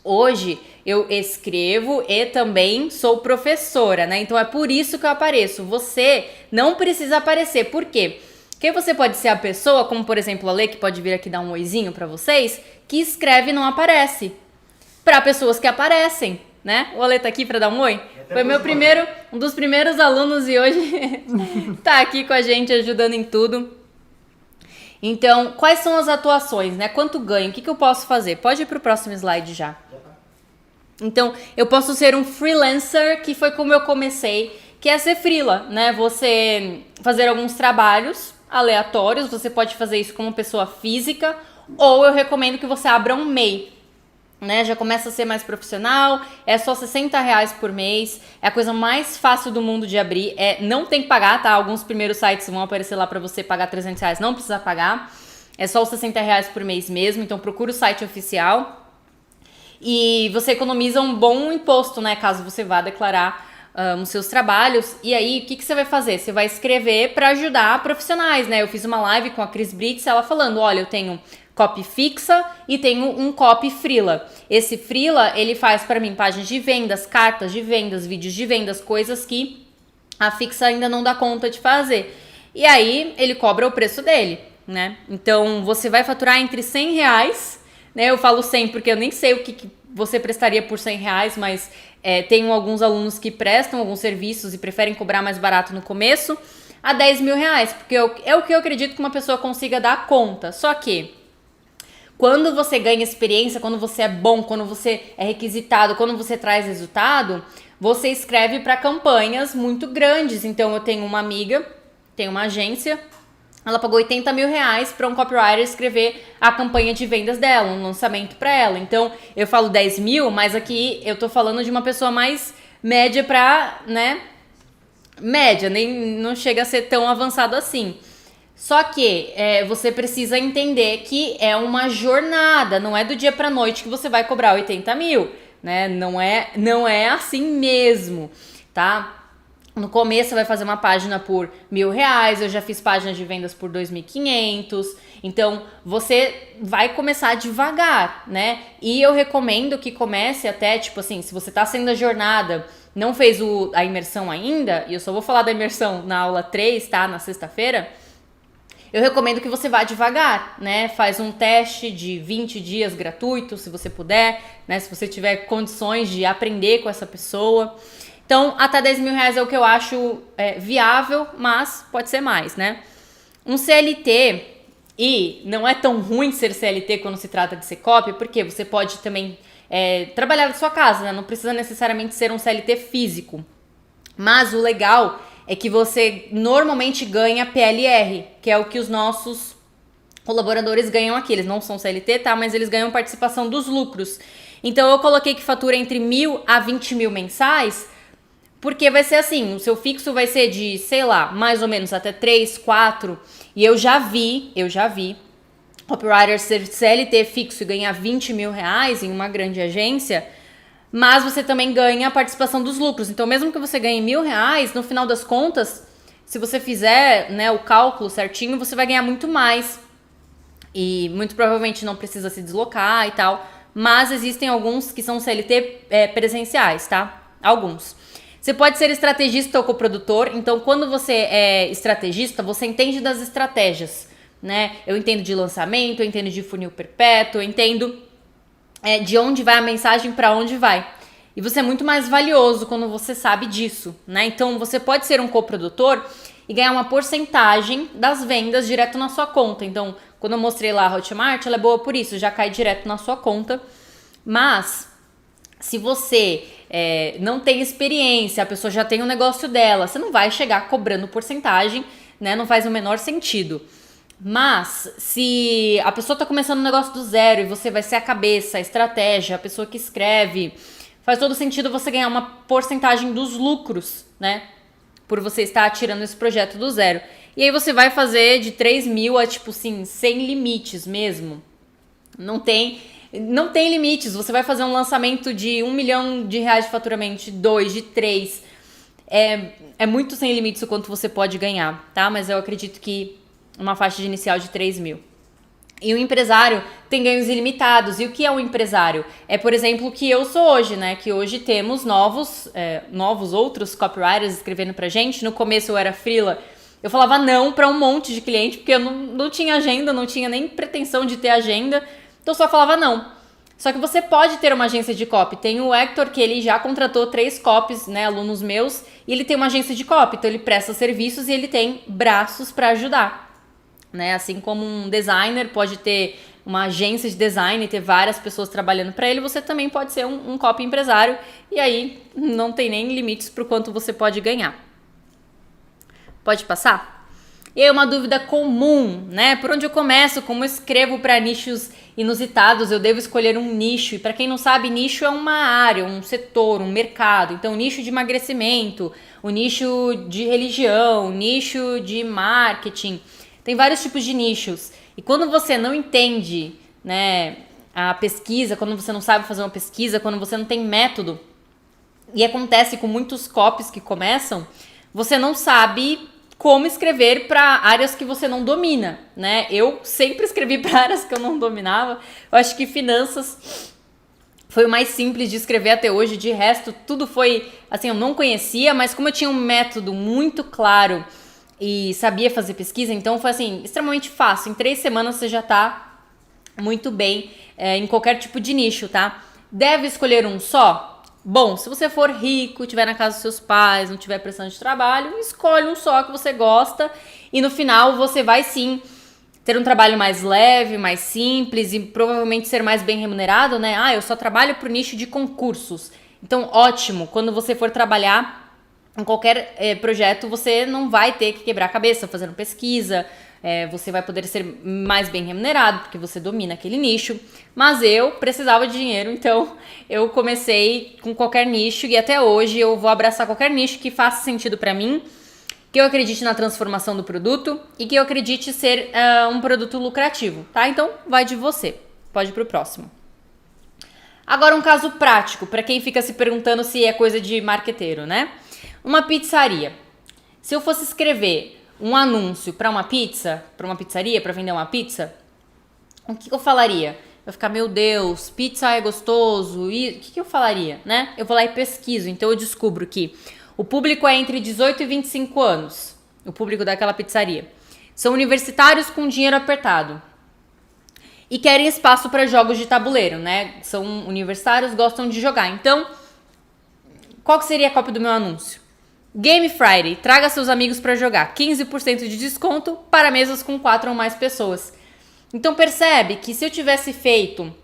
Hoje eu escrevo e também sou professora, né? Então é por isso que eu apareço. Você não precisa aparecer. Por quê? Porque você pode ser a pessoa, como por exemplo a Lê, que pode vir aqui dar um oizinho pra vocês, que escreve e não aparece. Pra pessoas que aparecem, né? O Ale tá aqui pra dar um oi. Foi um dos primeiros alunos e hoje tá aqui com a gente ajudando em tudo. Então, quais são as atuações, né? Quanto ganho? O que eu posso fazer? Pode ir pro próximo slide já. Então, eu posso ser um freelancer, que foi como eu comecei, que é ser freela, né? Você fazer alguns trabalhos aleatórios, você pode fazer isso como pessoa física, ou eu recomendo que você abra um MEI, né? Já começa a ser mais profissional, é só R$60 por mês, é a coisa mais fácil do mundo de abrir, não tem que pagar, tá? Alguns primeiros sites vão aparecer lá pra você pagar R$300, não precisa pagar, é só os R$60 por mês mesmo, então procura o site oficial e você economiza um bom imposto, né? Caso você vá declarar os seus trabalhos. E aí, o que você vai fazer? Você vai escrever para ajudar profissionais, né? Eu fiz uma live com a Cris Brits, ela falando, olha, eu tenho copy fixa e tenho um copy freela. Esse freela, ele faz para mim páginas de vendas, cartas de vendas, vídeos de vendas, coisas que a fixa ainda não dá conta de fazer. E aí, ele cobra o preço dele, né? Então, você vai faturar entre R$100, né? Eu falo 100 porque eu nem sei o que você prestaria por R$100, mas tenho alguns alunos que prestam alguns serviços e preferem cobrar mais barato no começo, a R$10.000, porque é o que eu acredito que uma pessoa consiga dar conta. Só que, quando você ganha experiência, quando você é bom, quando você é requisitado, quando você traz resultado, você escreve para campanhas muito grandes. Então, eu tenho uma amiga, tem uma agência, ela pagou R$80.000 para um copywriter escrever a campanha de vendas dela, um lançamento para ela. Então, eu falo 10 mil, mas aqui eu tô falando de uma pessoa mais média pra, né? Média, nem não chega a ser tão avançado assim. Só que você precisa entender que é uma jornada, não é do dia pra noite que você vai cobrar 80 mil, né? Não é assim mesmo, tá? No começo você vai fazer uma página por R$1.000, eu já fiz páginas de vendas por 2.500, então você vai começar devagar, né? E eu recomendo que comece até, tipo assim, se você tá saindo da jornada, não fez a imersão ainda, e eu só vou falar da imersão na aula 3, tá? Na sexta-feira, eu recomendo que você vá devagar, né? Faz um teste de 20 dias gratuito, se você puder, né? Se você tiver condições de aprender com essa pessoa. Então, até R$10.000 é o que eu acho viável, mas pode ser mais, né? Um CLT, e não é tão ruim ser CLT quando se trata de ser copy, porque você pode também trabalhar da sua casa, né? Não precisa necessariamente ser um CLT físico. Mas o legal é que você normalmente ganha PLR, que é o que os nossos colaboradores ganham aqui. Eles não são CLT, tá? Mas eles ganham participação dos lucros. Então, eu coloquei que fatura entre 1.000 a 20 mil mensais, porque vai ser assim, o seu fixo vai ser de, sei lá, mais ou menos até 3, 4. E eu já vi copywriter ser CLT fixo e ganhar R$20.000 em uma grande agência, mas você também ganha a participação dos lucros. Então, mesmo que você ganhe R$1.000, no final das contas, se você fizer, né, o cálculo certinho, você vai ganhar muito mais. E muito provavelmente não precisa se deslocar e tal. Mas existem alguns que são CLT presenciais, tá? Alguns. Você pode ser estrategista ou coprodutor, então quando você é estrategista, você entende das estratégias, né? Eu entendo de lançamento, eu entendo de funil perpétuo, eu entendo de onde vai a mensagem, para onde vai. E você é muito mais valioso quando você sabe disso, né? Então você pode ser um coprodutor e ganhar uma porcentagem das vendas direto na sua conta. Então, quando eu mostrei lá a Hotmart, ela é boa por isso, já cai direto na sua conta. Mas, se você não tem experiência, a pessoa já tem o negócio dela, você não vai chegar cobrando porcentagem, né? Não faz o menor sentido. Mas, se a pessoa tá começando um negócio do zero e você vai ser a cabeça, a estratégia, a pessoa que escreve, faz todo sentido você ganhar uma porcentagem dos lucros, né? Por você estar tirando esse projeto do zero. E aí você vai fazer de 3 mil a, tipo assim, sem limites mesmo. Não tem limites. Você vai fazer um lançamento de R$1 milhão de faturamento, de 2, de 3. É muito sem limites o quanto você pode ganhar, tá? Mas eu acredito que uma faixa de inicial de 3 mil. E o empresário tem ganhos ilimitados. E o que é um empresário? É, por exemplo, o que eu sou hoje, né? Que hoje temos novos outros copywriters escrevendo pra gente. No começo eu era freela. Eu falava não pra um monte de cliente, porque eu não tinha agenda, não tinha nem pretensão de ter agenda. Então eu só falava não. Só que você pode ter uma agência de copy. Tem o Hector, que ele já contratou 3 copies, né, alunos meus, e ele tem uma agência de copy. Então ele presta serviços e ele tem braços pra ajudar. Né? Assim como um designer pode ter uma agência de design e ter várias pessoas trabalhando para ele, você também pode ser um copy empresário e aí não tem nem limites para o quanto você pode ganhar. Pode passar? E aí uma dúvida comum, né? Por onde eu começo? Como eu escrevo para nichos inusitados? Eu devo escolher um nicho. E para quem não sabe, nicho é uma área, um setor, um mercado. Então, nicho de emagrecimento, o nicho de religião, nicho de marketing. Tem vários tipos de nichos. E quando você não entende, né, a pesquisa, quando você não sabe fazer uma pesquisa, quando você não tem método, e acontece com muitos copies que começam, você não sabe como escrever para áreas que você não domina, né? Eu sempre escrevi para áreas que eu não dominava. Eu acho que finanças foi o mais simples de escrever até hoje. De resto, tudo foi, assim, eu não conhecia, mas como eu tinha um método muito claro e sabia fazer pesquisa, então foi assim, extremamente fácil. Em 3 semanas você já tá muito bem em qualquer tipo de nicho, tá? Deve escolher um só? Bom, se você for rico, estiver na casa dos seus pais, não tiver pressão de trabalho, escolhe um só que você gosta e no final você vai sim ter um trabalho mais leve, mais simples e provavelmente ser mais bem remunerado, né? Eu só trabalho pro nicho de concursos. Então, ótimo, quando você for trabalhar em qualquer projeto, você não vai ter que quebrar a cabeça fazendo pesquisa, você vai poder ser mais bem remunerado, porque você domina aquele nicho. Mas eu precisava de dinheiro, então eu comecei com qualquer nicho e até hoje eu vou abraçar qualquer nicho que faça sentido para mim, que eu acredite na transformação do produto e que eu acredite ser um produto lucrativo, tá? Então vai de você, pode ir pro próximo. Agora um caso prático, para quem fica se perguntando se é coisa de marqueteiro, né? Uma pizzaria. Se eu fosse escrever um anúncio para uma pizzaria, para vender uma pizza, o que eu falaria? Eu ficar, meu Deus, pizza é gostoso. E o que eu falaria, né? Eu vou lá e pesquiso. Então eu descubro que o público é entre 18 e 25 anos. O público daquela pizzaria. São universitários com dinheiro apertado. E querem espaço para jogos de tabuleiro, né? São universitários, gostam de jogar. Então, qual que seria a cópia do meu anúncio? Game Friday, traga seus amigos para jogar, 15% de desconto para mesas com 4 ou mais pessoas. Então percebe que se eu tivesse feito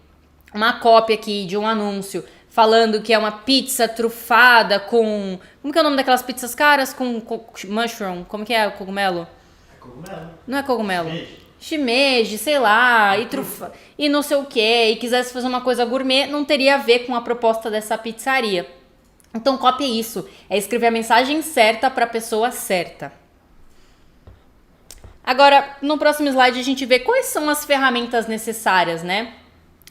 uma cópia aqui de um anúncio falando que é uma pizza trufada com... Como que é o nome daquelas pizzas caras? Com mushroom, como que é o cogumelo? É cogumelo. Não é cogumelo. Shimeji, sei lá, e não sei o que, e quisesse fazer uma coisa gourmet, não teria a ver com a proposta dessa pizzaria. Então, copie isso. É escrever a mensagem certa para a pessoa certa. Agora, no próximo slide, a gente vê quais são as ferramentas necessárias, né?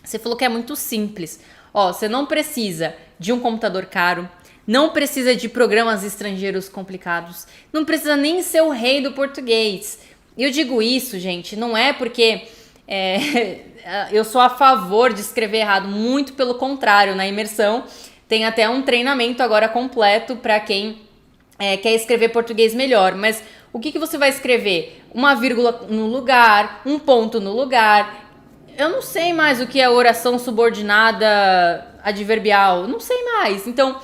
Você falou que é muito simples. Você não precisa de um computador caro, não precisa de programas estrangeiros complicados, não precisa nem ser o rei do português. E eu digo isso, gente, não é porque eu sou a favor de escrever errado, muito pelo contrário, na imersão tem até um treinamento agora completo para quem quer escrever português melhor. Mas o que você vai escrever? Uma vírgula no lugar, um ponto no lugar. Eu não sei mais o que é oração subordinada adverbial. Não sei mais. Então,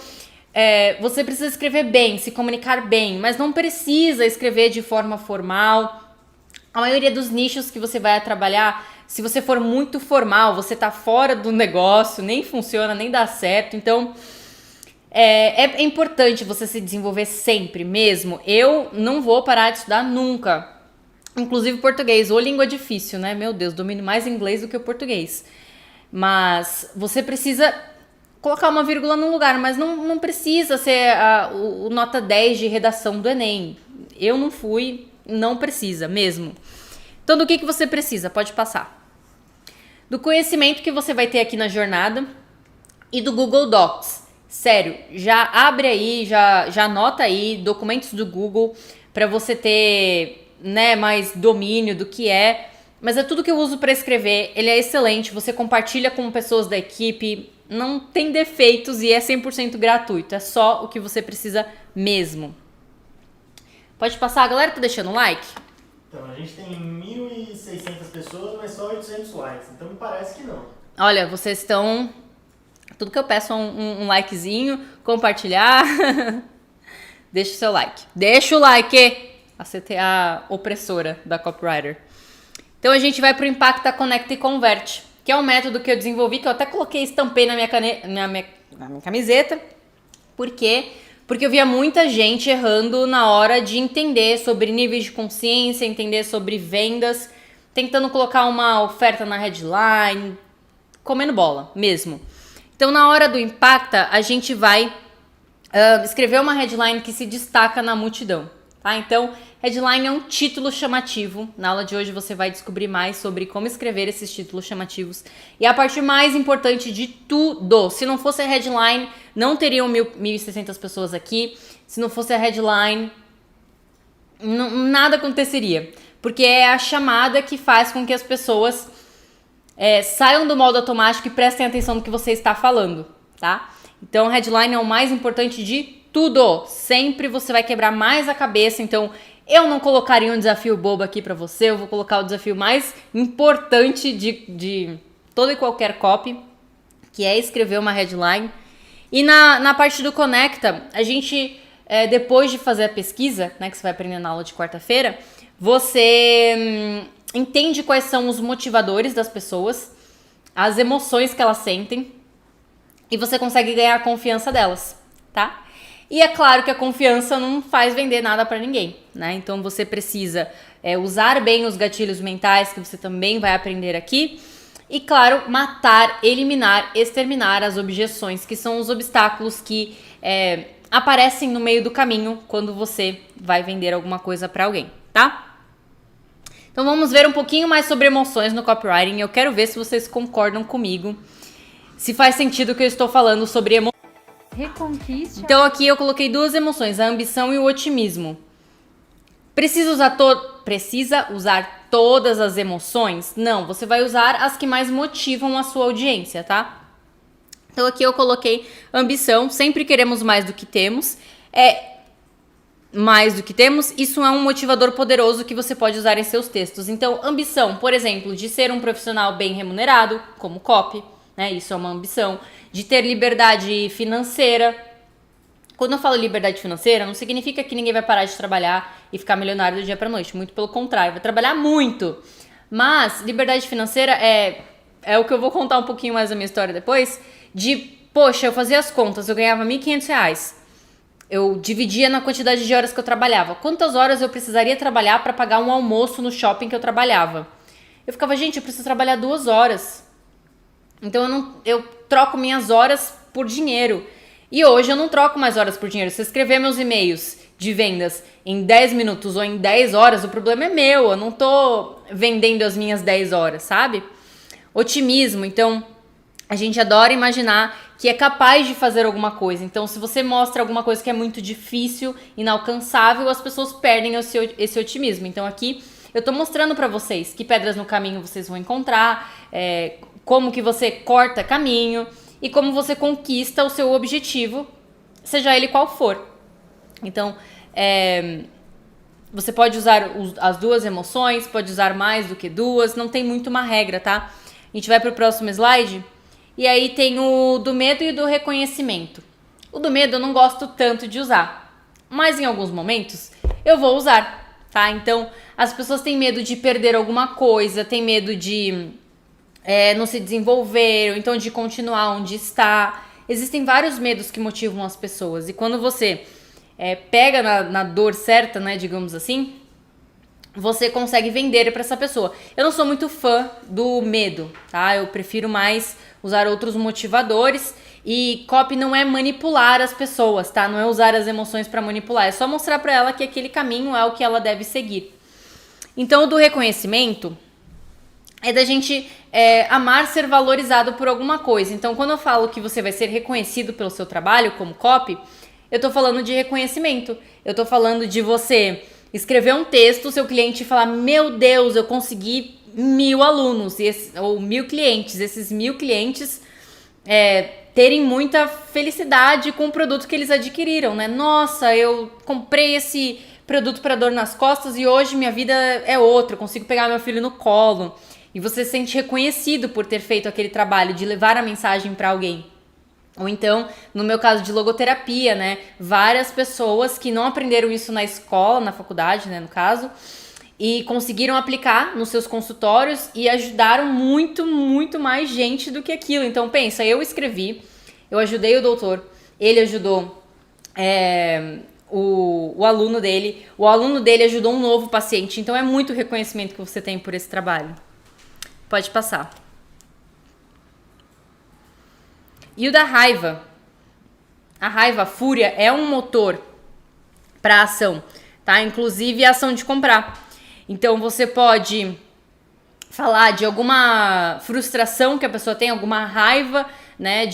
você precisa escrever bem, se comunicar bem, mas não precisa escrever de forma formal. A maioria dos nichos que você vai trabalhar, se você for muito formal, você tá fora do negócio, nem funciona, nem dá certo. Então, é importante você se desenvolver sempre mesmo. Eu não vou parar de estudar nunca. Inclusive português, ou língua difícil, né? Meu Deus, domino mais inglês do que o português. Mas você precisa colocar uma vírgula no lugar, mas não precisa ser o nota 10 de redação do Enem. Eu não fui, não precisa mesmo. Então, do que você precisa? Pode passar. Do conhecimento que você vai ter aqui na jornada e do Google Docs. Sério, já abre aí, já anota aí documentos do Google para você ter, né, mais domínio do que é. Mas é tudo que eu uso para escrever, ele é excelente, você compartilha com pessoas da equipe, não tem defeitos e é 100% gratuito, é só o que você precisa mesmo. Pode passar, a galera tá deixando like? Então, a gente tem 1.600 pessoas, mas só 800 likes, então me parece que não. Olha, vocês estão... Tudo que eu peço é um likezinho, compartilhar. Deixa o seu like. Deixa o like! A CTA opressora da copywriter. Então a gente vai pro Impacta, Conecta e Converte, que é um método que eu desenvolvi, que eu até coloquei, estampei na minha camiseta. Por quê? Porque eu via muita gente errando na hora de entender sobre níveis de consciência, entender sobre vendas, tentando colocar uma oferta na headline, comendo bola mesmo. Então, na hora do Impacta, a gente vai escrever uma headline que se destaca na multidão, tá? Então, headline é um título chamativo. Na aula de hoje você vai descobrir mais sobre como escrever esses títulos chamativos. E a parte mais importante de tudo, se não fosse a headline, não teriam 1.600 pessoas aqui. Se não fosse a headline, nada aconteceria. Porque é a chamada que faz com que as pessoas... saiam do modo automático e prestem atenção no que você está falando, tá? Então, headline é o mais importante de tudo. Sempre você vai quebrar mais a cabeça. Então, eu não colocaria um desafio bobo aqui pra você. Eu vou colocar o desafio mais importante de todo e qualquer copy, que é escrever uma headline. E na parte do Conecta, a gente, depois de fazer a pesquisa, né, que você vai aprender na aula de quarta-feira, você... entende quais são os motivadores das pessoas, as emoções que elas sentem, e você consegue ganhar a confiança delas, tá? E é claro que a confiança não faz vender nada pra ninguém, né? Então você precisa usar bem os gatilhos mentais, que você também vai aprender aqui, e claro, matar, eliminar, exterminar as objeções, que são os obstáculos que aparecem no meio do caminho quando você vai vender alguma coisa pra alguém, tá? Então vamos ver um pouquinho mais sobre emoções no copywriting. Eu quero ver se vocês concordam comigo, se faz sentido o que eu estou falando sobre emoções. Reconquiste. Então aqui eu coloquei duas emoções, a ambição e o otimismo. Precisa usar todas as emoções? Não, você vai usar as que mais motivam a sua audiência, tá? Então aqui eu coloquei ambição, sempre queremos mais do que temos. Mais do que temos, isso é um motivador poderoso que você pode usar em seus textos. Então, ambição, por exemplo, de ser um profissional bem remunerado, como copy, né? Isso é uma ambição. De ter liberdade financeira. Quando eu falo liberdade financeira, não significa que ninguém vai parar de trabalhar e ficar milionário do dia pra noite. Muito pelo contrário, vai trabalhar muito. Mas liberdade financeira é o que eu vou contar um pouquinho mais da minha história depois. Poxa, eu fazia as contas, eu ganhava R$1.500. Eu dividia na quantidade de horas que eu trabalhava. Quantas horas eu precisaria trabalhar para pagar um almoço no shopping que eu trabalhava? Eu ficava, gente, eu preciso trabalhar 2 horas. Então eu troco minhas horas por dinheiro. E hoje eu não troco mais horas por dinheiro. Se eu escrever meus e-mails de vendas em 10 minutos ou em 10 horas, o problema é meu. Eu não tô vendendo as minhas 10 horas, sabe? Otimismo, então... A gente adora imaginar que é capaz de fazer alguma coisa. Então, se você mostra alguma coisa que é muito difícil, inalcançável, as pessoas perdem esse otimismo. Então, aqui eu tô mostrando pra vocês que pedras no caminho vocês vão encontrar, como que você corta caminho. e como você conquista o seu objetivo, seja ele qual for. Então, você pode usar as duas emoções, pode usar mais do que duas, não tem muito uma regra, tá? A gente vai pro próximo slide, e aí tem o do medo e do reconhecimento. O do medo eu não gosto tanto de usar, mas em alguns momentos eu vou usar, tá? Então, as pessoas têm medo de perder alguma coisa, têm medo de não se desenvolver, ou então de continuar onde está. Existem vários medos que motivam as pessoas, e quando você pega na dor certa, né, digamos assim, você consegue vender para essa pessoa. Eu não sou muito fã do medo, tá? Eu prefiro mais usar outros motivadores, e copy não é manipular as pessoas, tá? Não é usar as emoções para manipular, é só mostrar para ela que aquele caminho é o que ela deve seguir. Então, o do reconhecimento é da gente amar ser valorizado por alguma coisa. Então, quando eu falo que você vai ser reconhecido pelo seu trabalho como copy, eu tô falando de reconhecimento. Eu tô falando de você escrever um texto, seu cliente falar, meu Deus, eu consegui 1000 alunos, ou 1000 clientes. Esses 1000 clientes terem muita felicidade com o produto que eles adquiriram, né? Nossa, eu comprei esse produto para dor nas costas e hoje minha vida é outra, eu consigo pegar meu filho no colo. E você se sente reconhecido por ter feito aquele trabalho de levar a mensagem para alguém. Ou então, no meu caso de logoterapia, né? Várias pessoas que não aprenderam isso na escola, na faculdade, né, no caso, e conseguiram aplicar nos seus consultórios e ajudaram muito, muito mais gente do que aquilo. Então, pensa, eu escrevi, eu ajudei o doutor, ele ajudou o aluno dele, o aluno dele ajudou um novo paciente. Então, é muito reconhecimento que você tem por esse trabalho. Pode passar. E o da raiva. A raiva, a fúria, é um motor para ação, tá? Inclusive a ação de comprar. Então, você pode falar de alguma frustração que a pessoa tem, alguma raiva, né?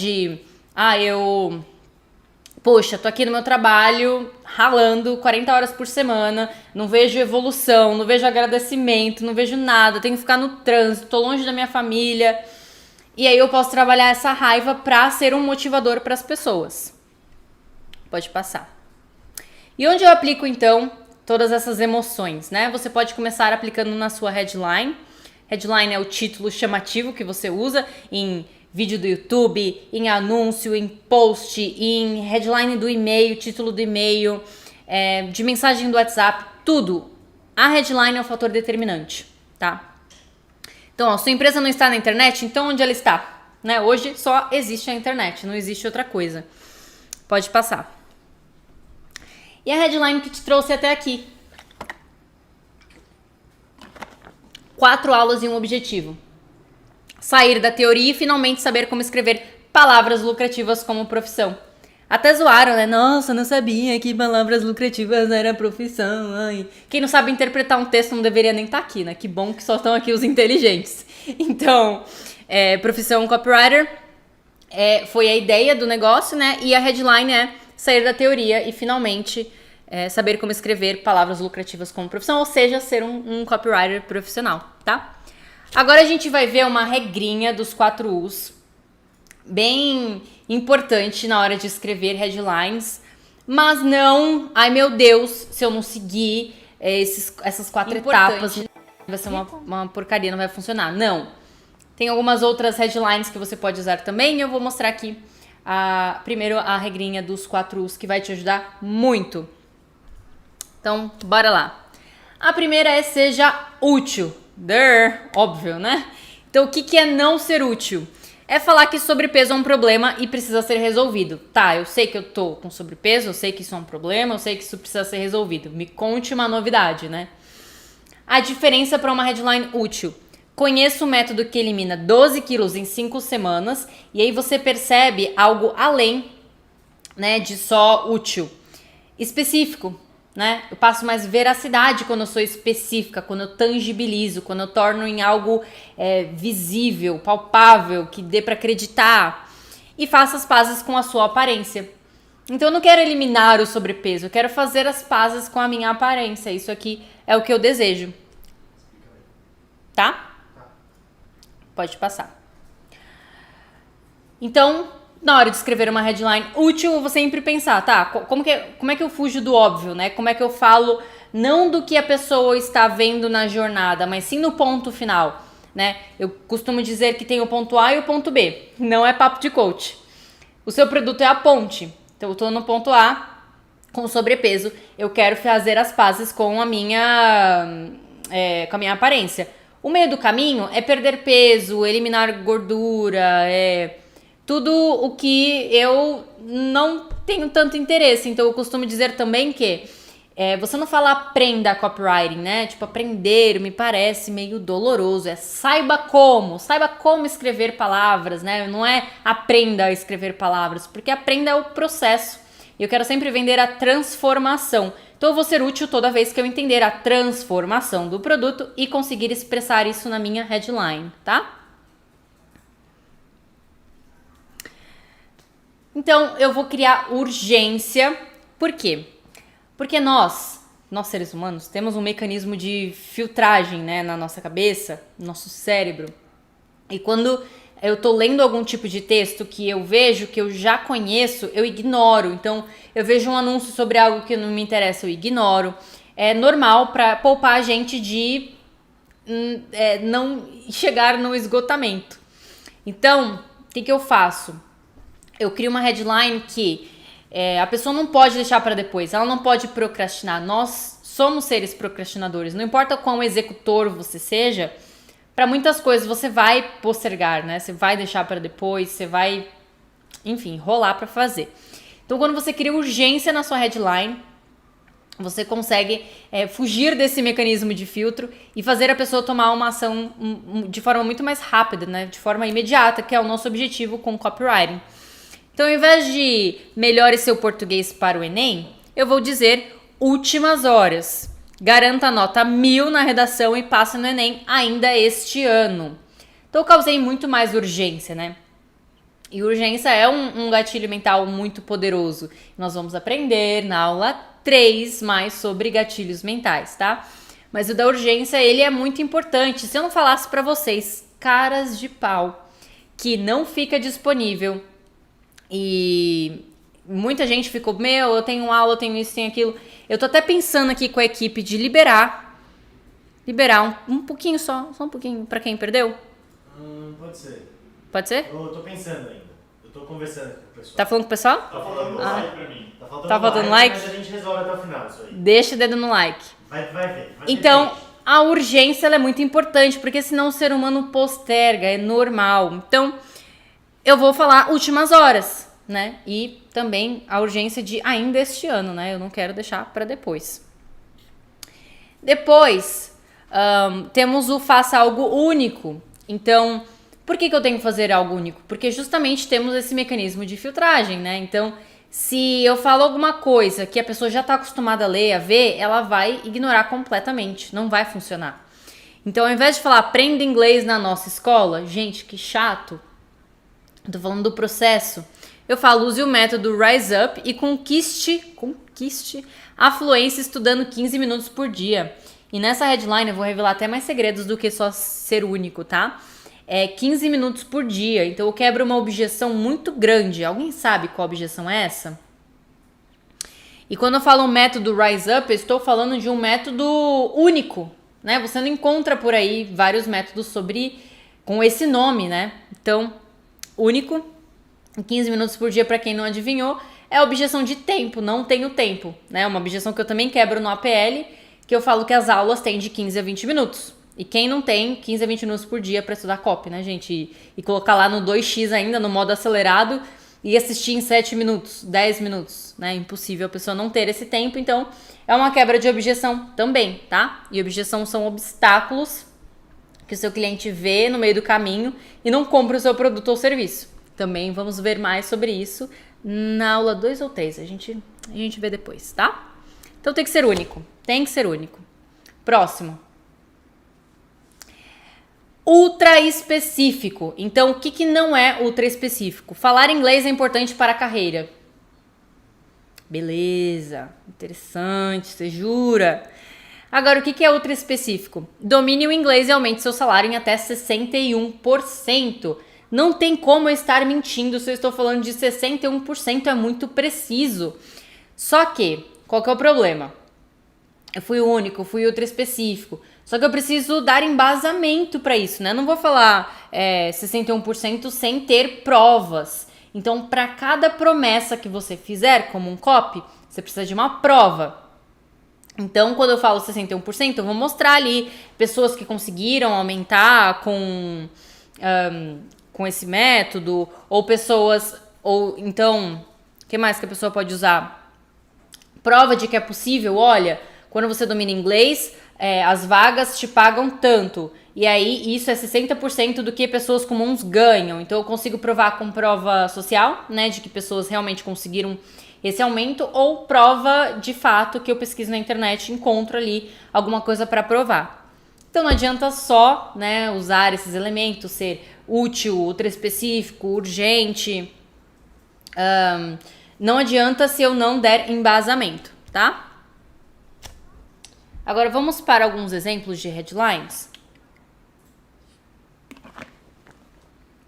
Poxa, tô aqui no meu trabalho, ralando 40 horas por semana, não vejo evolução, não vejo agradecimento, não vejo nada, tenho que ficar no trânsito, tô longe da minha família. E aí eu posso trabalhar essa raiva pra ser um motivador para as pessoas. Pode passar. E onde eu aplico, então, todas essas emoções, né? Você pode começar aplicando na sua headline. Headline é o título chamativo que você usa em vídeo do YouTube, em anúncio, em post, em headline do e-mail, título do e-mail, de mensagem do WhatsApp, tudo. A headline é o fator determinante, tá? Então, ó, sua empresa não está na internet, então onde ela está? Né? Hoje só existe a internet, não existe outra coisa. Pode passar. E a headline que te trouxe até aqui. 4 aulas e um objetivo. Sair da teoria e finalmente saber como escrever palavras lucrativas como profissão. Até zoaram, né? Nossa, não sabia que palavras lucrativas era profissão. Ai. Quem não sabe interpretar um texto não deveria nem estar aqui, né? Que bom que só estão aqui os inteligentes. Então, profissão copywriter foi a ideia do negócio, né? E a headline é sair da teoria e finalmente saber como escrever palavras lucrativas como profissão, ou seja, ser um copywriter profissional, tá? Agora a gente vai ver uma regrinha dos 4 U's, bem importante na hora de escrever headlines, mas não, ai meu Deus, se eu não seguir essas 4 etapas, vai ser uma porcaria, não vai funcionar. Não. Tem algumas outras headlines que você pode usar também, e eu vou mostrar aqui primeiro a regrinha dos 4 U's, que vai te ajudar muito. Então, bora lá. A primeira é seja útil. Óbvio, né? Então, o que é não ser útil? É falar que sobrepeso é um problema e precisa ser resolvido. Tá, eu sei que eu tô com sobrepeso, eu sei que isso é um problema, eu sei que isso precisa ser resolvido. Me conte uma novidade, né? A diferença para uma headline útil. Conheço o método que elimina 12 quilos em 5 semanas, e aí você percebe algo além, né, de só útil. Específico. Né? Eu passo mais veracidade quando eu sou específica, quando eu tangibilizo, quando eu torno em algo visível, palpável, que dê para acreditar, e faço as pazes com a sua aparência. Então eu não quero eliminar o sobrepeso, eu quero fazer as pazes com a minha aparência. Isso aqui é o que eu desejo. Tá? Pode passar. Então, na hora de escrever uma headline útil, eu vou sempre pensar, tá, como é que eu fujo do óbvio, né? Como é que eu falo não do que a pessoa está vendo na jornada, mas sim no ponto final, né? Eu costumo dizer que tem o ponto A e o ponto B, não é papo de coach. O seu produto é a ponte. Então, eu tô no ponto A, com sobrepeso, eu quero fazer as pazes com a minha aparência. O meio do caminho é perder peso, eliminar gordura, tudo o que eu não tenho tanto interesse. Então, eu costumo dizer também que você não fala aprenda copywriting, né? Tipo, aprender me parece meio doloroso. Saiba como escrever palavras, né? Não é aprenda a escrever palavras, porque aprenda é o processo. E eu quero sempre vender a transformação. Então, eu vou ser útil toda vez que eu entender a transformação do produto e conseguir expressar isso na minha headline, tá? Então, eu vou criar urgência. Por quê? Porque nós seres humanos, temos um mecanismo de filtragem, né, na nossa cabeça, no nosso cérebro. E quando eu tô lendo algum tipo de texto que eu vejo, que eu já conheço, eu ignoro. Então, eu vejo um anúncio sobre algo que não me interessa, eu ignoro. É normal para poupar a gente de não chegar no esgotamento. Então, o que eu faço? Eu crio uma headline que a pessoa não pode deixar para depois, ela não pode procrastinar. Nós somos seres procrastinadores. Não importa quão executor você seja, para muitas coisas você vai postergar, né? Você vai deixar para depois, você vai, enfim, rolar para fazer. Então, quando você cria urgência na sua headline, você consegue fugir desse mecanismo de filtro e fazer a pessoa tomar uma ação de forma muito mais rápida, né? De forma imediata, que é o nosso objetivo com copywriting. Então, ao invés de melhore seu português para o Enem, eu vou dizer últimas horas. Garanta a nota 1000 na redação e passe no Enem ainda este ano. Então, eu causei muito mais urgência, né? E urgência é um gatilho mental muito poderoso. Nós vamos aprender na aula 3 mais sobre gatilhos mentais, tá? Mas o da urgência, ele é muito importante. Se eu não falasse para vocês, caras de pau, que não fica disponível e muita gente ficou, eu tenho aula, eu tenho isso, tenho aquilo. Eu tô até pensando aqui com a equipe de liberar um pouquinho só um pouquinho pra quem perdeu. Pode ser. Pode ser? Eu tô pensando ainda. Eu tô conversando aqui com o pessoal. Tá falando com o pessoal? Tá faltando like pra mim. Tá faltando like? Mas a gente resolve até o final isso aí. Deixa o dedo no like. Vai ver. Então, a urgência ela é muito importante, porque senão o ser humano posterga, é normal. Então, eu vou falar últimas horas, né? E também a urgência de ainda este ano, né? Eu não quero deixar para depois. Depois, temos o faça algo único. Então, por que eu tenho que fazer algo único? Porque justamente temos esse mecanismo de filtragem, né? Então, se eu falo alguma coisa que a pessoa já está acostumada a ler, a ver, ela vai ignorar completamente, não vai funcionar. Então, ao invés de falar aprenda inglês na nossa escola, gente, que chato. Tô falando do processo. Eu falo, use o método Rise Up e conquiste a fluência estudando 15 minutos por dia. E nessa headline eu vou revelar até mais segredos do que só ser único, tá? 15 minutos por dia. Então eu quebro uma objeção muito grande. Alguém sabe qual objeção é essa? E quando eu falo um método Rise Up, eu estou falando de um método único, né? Você não encontra por aí vários métodos com esse nome, né? Então, único, 15 minutos por dia, para quem não adivinhou, é a objeção de tempo, não tenho tempo, né? Uma objeção que eu também quebro no APL, que eu falo que as aulas têm de 15 a 20 minutos. E quem não tem 15 a 20 minutos por dia para estudar copy, né, gente? E colocar lá no 2x ainda, no modo acelerado, e assistir em 7 minutos, 10 minutos, né? Impossível a pessoa não ter esse tempo, então é uma quebra de objeção também, tá? E objeção são obstáculos que o seu cliente vê no meio do caminho e não compra o seu produto ou serviço. Também vamos ver mais sobre isso na aula 2 ou 3, a gente vê depois, tá? Então tem que ser único, Próximo. Ultra específico. Então, o que não é ultra específico? Falar inglês é importante para a carreira. Beleza, interessante, você jura? Agora, o que é ultra específico? Domine o inglês e aumente seu salário em até 61%. Não tem como eu estar mentindo se eu estou falando de 61%, é muito preciso. Só que, qual que é o problema? Eu fui único, fui ultra específico. Só que eu preciso dar embasamento para isso, né? Eu não vou falar 61% sem ter provas. Então, para cada promessa que você fizer, como um copy, você precisa de uma prova. Então, quando eu falo 61%, eu vou mostrar ali pessoas que conseguiram aumentar com esse método, ou pessoas, ou então, o que mais que a pessoa pode usar? Prova de que é possível, olha, quando você domina inglês, as vagas te pagam tanto. E aí, isso é 60% do que pessoas comuns ganham. Então, eu consigo provar com prova social, né, de que pessoas realmente conseguiram esse aumento, ou prova de fato que eu pesquiso na internet e encontro ali alguma coisa para provar. Então, não adianta só, né, usar esses elementos, ser útil, ultra específico, urgente. Não adianta se eu não der embasamento, tá? Agora, vamos para alguns exemplos de headlines.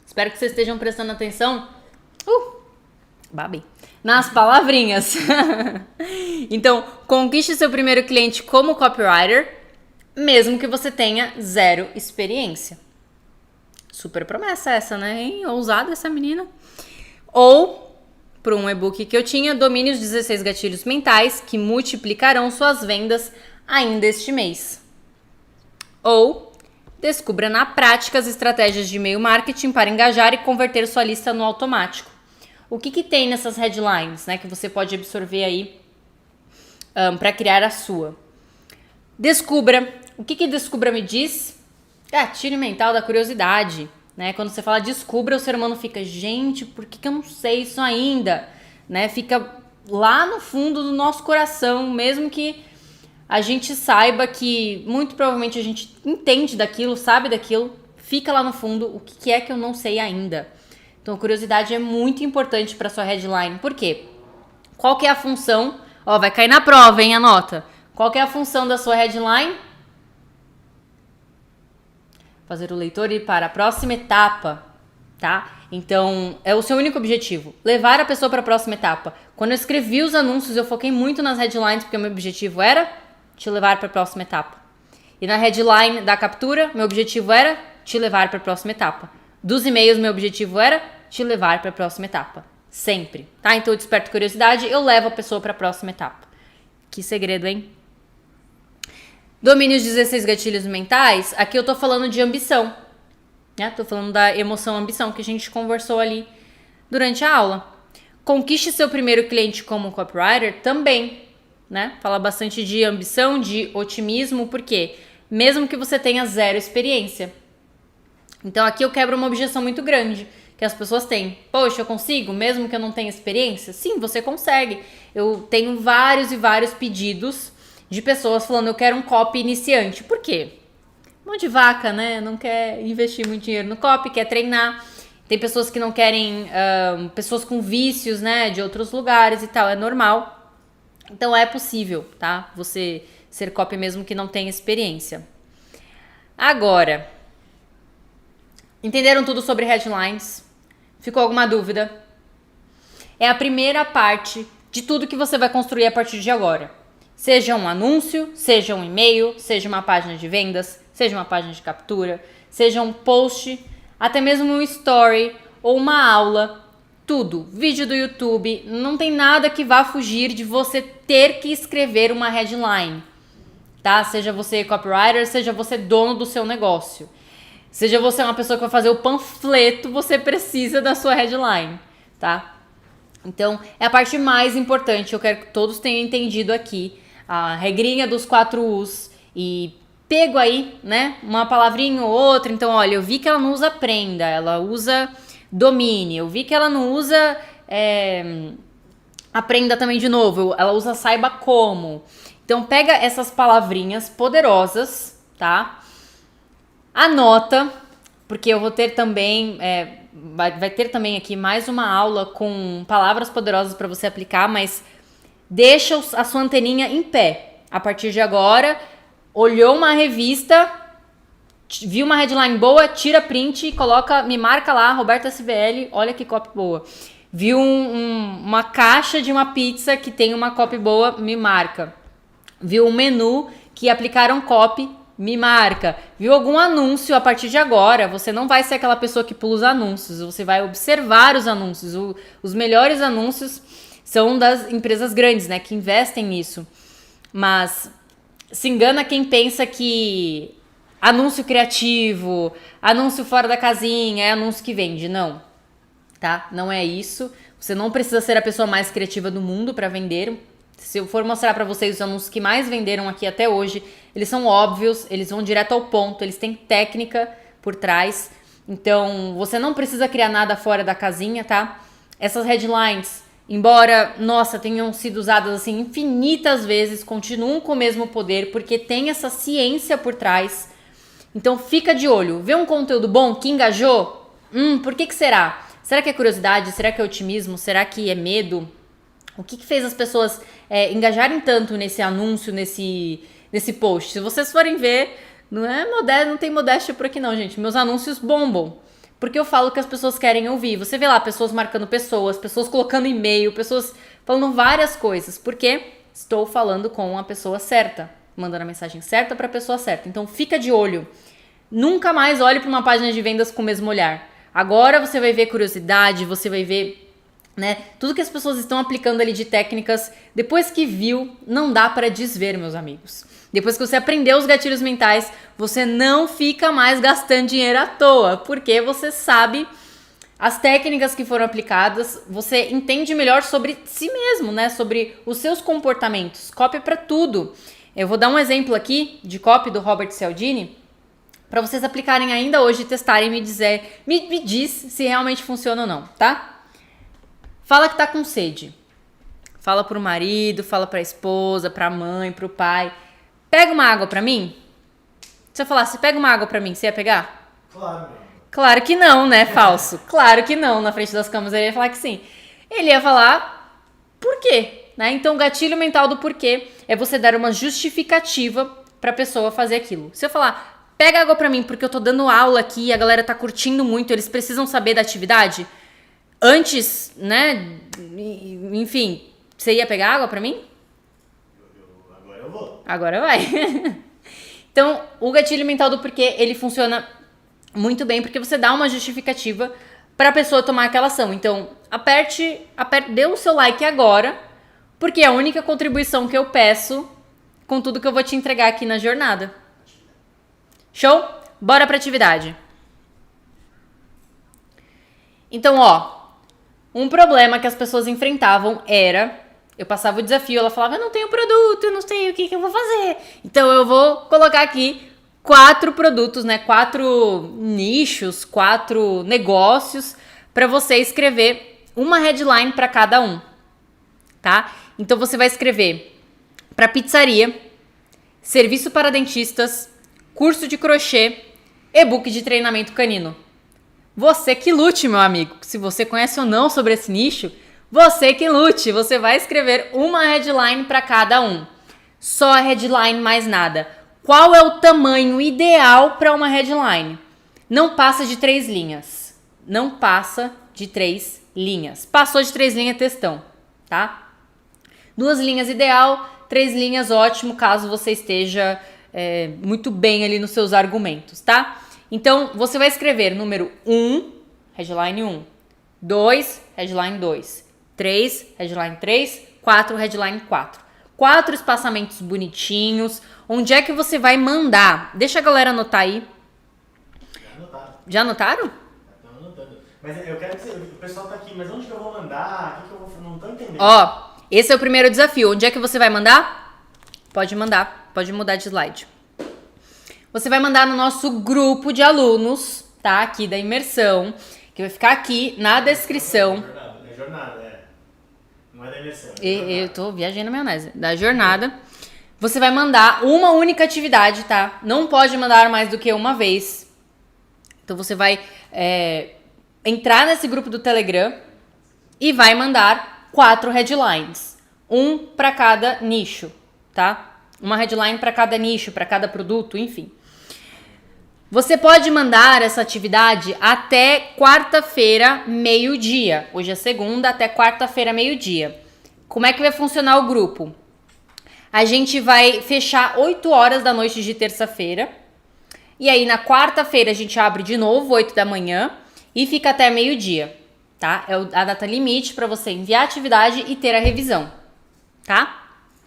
Espero que vocês estejam prestando atenção. Babei. Nas palavrinhas. Então, conquiste seu primeiro cliente como copywriter, mesmo que você tenha 0 experiência. Super promessa essa, né? Hein? Ousada essa menina. Ou, para um e-book que eu tinha, domine os 16 gatilhos mentais que multiplicarão suas vendas ainda este mês. Ou, descubra na prática as estratégias de e-mail marketing para engajar e converter sua lista no automático. O que tem nessas headlines, né, que você pode absorver aí para criar a sua? Descubra. O que Descubra me diz? Gatilho mental da curiosidade. Né? Quando você fala descubra, o ser humano fica, gente, por que eu não sei isso ainda? Né? Fica lá no fundo do nosso coração, mesmo que a gente saiba que muito provavelmente a gente entende daquilo, sabe daquilo, fica lá no fundo o que é que eu não sei ainda. Então, a curiosidade é muito importante para sua headline. Por quê? Qual que é a função? Ó, vai cair na prova, hein? Anota. Qual que é a função da sua headline? Fazer o leitor ir para a próxima etapa, tá? Então, é o seu único objetivo. Levar a pessoa para a próxima etapa. Quando eu escrevi os anúncios, eu foquei muito nas headlines, porque o meu objetivo era te levar para a próxima etapa. E na headline da captura, meu objetivo era te levar para a próxima etapa. Dos e-mails, meu objetivo era te levar para a próxima etapa. Sempre, tá? Então eu desperto curiosidade, eu levo a pessoa para a próxima etapa. Que segredo, hein? Domine os 16 gatilhos mentais. Aqui eu tô falando de ambição, né? Tô falando da emoção ambição que a gente conversou ali durante a aula. Conquiste seu primeiro cliente como copywriter também, né? Fala bastante de ambição, de otimismo, porque mesmo que você tenha 0 experiência. Então aqui eu quebro uma objeção muito grande que as pessoas têm. Poxa, eu consigo, mesmo que eu não tenha experiência? Sim, você consegue. Eu tenho vários e vários pedidos de pessoas falando, eu quero um copy iniciante. Por quê? Mão de vaca, né? Não quer investir muito dinheiro no copy, quer treinar. Tem pessoas que não querem, pessoas com vícios, né? De outros lugares e tal, é normal. Então é possível, tá? Você ser copy mesmo que não tenha experiência. Agora, entenderam tudo sobre headlines? Ficou alguma dúvida? É a primeira parte de tudo que você vai construir a partir de agora. Seja um anúncio, seja um e-mail, seja uma página de vendas, seja uma página de captura, seja um post, até mesmo um story ou uma aula, tudo. Vídeo do YouTube, não tem nada que vá fugir de você ter que escrever uma headline, tá? Seja você copywriter, seja você dono do seu negócio. Seja você uma pessoa que vai fazer o panfleto, você precisa da sua headline, tá? Então, é a parte mais importante. Eu quero que todos tenham entendido aqui a regrinha dos 4 U's e pego aí, né, uma palavrinha ou outra. Então, olha, eu vi que ela não usa aprenda, ela usa domine. Eu vi que ela não usa aprenda também de novo, ela usa saiba como. Então, pega essas palavrinhas poderosas, tá? Anota, porque eu vou ter também, vai ter também aqui mais uma aula com palavras poderosas para você aplicar, mas deixa a sua anteninha em pé. A partir de agora, olhou uma revista, Viu uma headline boa, tira print e coloca, me marca lá, Roberta SVL, olha que copy boa. Viu uma caixa de uma pizza que tem uma copy boa, me marca. Viu um menu que aplicaram copy, me marca. Viu algum anúncio, a partir de agora, você não vai ser aquela pessoa que pula os anúncios, você vai observar os anúncios. Os melhores anúncios são das empresas grandes, né, que investem nisso. Mas se engana quem pensa que anúncio criativo, anúncio fora da casinha, é anúncio que vende. Não, tá? Não é isso. Você não precisa ser a pessoa mais criativa do mundo para vender. Se eu for mostrar para vocês os anúncios que mais venderam aqui até hoje, eles são óbvios, eles vão direto ao ponto, eles têm técnica por trás. Então, você não precisa criar nada fora da casinha, tá? Essas headlines, embora, nossa, tenham sido usadas assim infinitas vezes, continuam com o mesmo poder, porque tem essa ciência por trás. Então fica de olho, vê um conteúdo bom que engajou? Por que será? Será que é curiosidade? Será que é otimismo? Será que é medo? O que fez as pessoas engajarem tanto nesse anúncio, nesse post? Se vocês forem ver, não tem modéstia por aqui não, gente. Meus anúncios bombam, porque eu falo que as pessoas querem ouvir. Você vê lá pessoas marcando pessoas colocando e-mail, pessoas falando várias coisas, porque estou falando com a pessoa certa, mandando a mensagem certa para a pessoa certa. Então fica de olho. Nunca mais olhe para uma página de vendas com o mesmo olhar. Agora você vai ver curiosidade, você vai ver, né, tudo que as pessoas estão aplicando ali de técnicas. Depois que viu, não dá para desver, meus amigos. Depois que você aprendeu os gatilhos mentais, você não fica mais gastando dinheiro à toa, porque você sabe as técnicas que foram aplicadas, você entende melhor sobre si mesmo, né, sobre os seus comportamentos. Copy para tudo. Eu vou dar um exemplo aqui de copy do Robert Cialdini, para vocês aplicarem ainda hoje, testarem e me diz se realmente funciona ou não, tá? Fala que tá com sede. Fala pro marido, fala pra esposa, pra mãe, pro pai. Pega uma água pra mim? Se eu falasse, pega uma água pra mim, você ia pegar? Claro. Claro que não, né? Falso. Claro que não. Na frente das câmeras ele ia falar que sim. Ele ia falar por quê, né? Então o gatilho mental do porquê é você dar uma justificativa pra pessoa fazer aquilo. Se eu falar, pega água pra mim porque eu tô dando aula aqui e a galera tá curtindo muito, eles precisam saber da atividade. Antes, né? Enfim, você ia pegar água pra mim? Agora eu vou. Agora vai. Então, o gatilho mental do porquê, ele funciona muito bem porque você dá uma justificativa pra pessoa tomar aquela ação. Então, dê o seu like agora, porque é a única contribuição que eu peço com tudo que eu vou te entregar aqui na jornada. Show? Bora pra atividade. Então, um problema que as pessoas enfrentavam era, eu passava o desafio, ela falava, eu não tenho produto, eu não sei o que eu vou fazer. Então eu vou colocar aqui 4 produtos, né? 4 nichos, 4 negócios para você escrever uma headline para cada um, tá? Então você vai escrever para pizzaria, serviço para dentistas, curso de crochê, e-book de treinamento canino. Você que lute, meu amigo. Se você conhece ou não sobre esse nicho, você que lute. Você vai escrever uma headline para cada um. Só a headline, mais nada. Qual é o tamanho ideal para uma headline? Não passa de 3 linhas. Não passa de 3 linhas. Passou de 3 linhas, textão, tá? 2 linhas ideal, 3 linhas ótimo, caso você esteja muito bem ali nos seus argumentos, tá? Então, você vai escrever número 1, headline 1, 2, headline 2, 3, headline 3, 4, headline 4. 4 espaçamentos bonitinhos. Onde é que você vai mandar? Deixa a galera anotar aí. Já anotaram. Já anotaram? Estão anotando. Mas eu quero que o pessoal tá aqui, mas onde que eu vou mandar? O que eu vou... Não tô entendendo. Esse é o primeiro desafio. Onde é que você vai mandar? Pode mandar. Pode mudar de slide. Você vai mandar no nosso grupo de alunos, tá? Aqui da imersão, que vai ficar aqui na descrição. É jornada. Não é da imersão. Eu tô viajando na maionese. Da jornada. Você vai mandar uma única atividade, tá? Não pode mandar mais do que uma vez. Então você vai entrar nesse grupo do Telegram e vai mandar 4 headlines. Um para cada nicho, tá? Uma headline para cada nicho, para cada produto, enfim. Você pode mandar essa atividade até quarta-feira, meio-dia. Hoje é segunda, até quarta-feira, meio-dia. Como é que vai funcionar o grupo? A gente vai fechar 8 horas da noite de terça-feira. E aí, na quarta-feira, a gente abre de novo, 8 da manhã. E fica até meio-dia, tá? É a data limite para você enviar a atividade e ter a revisão, tá?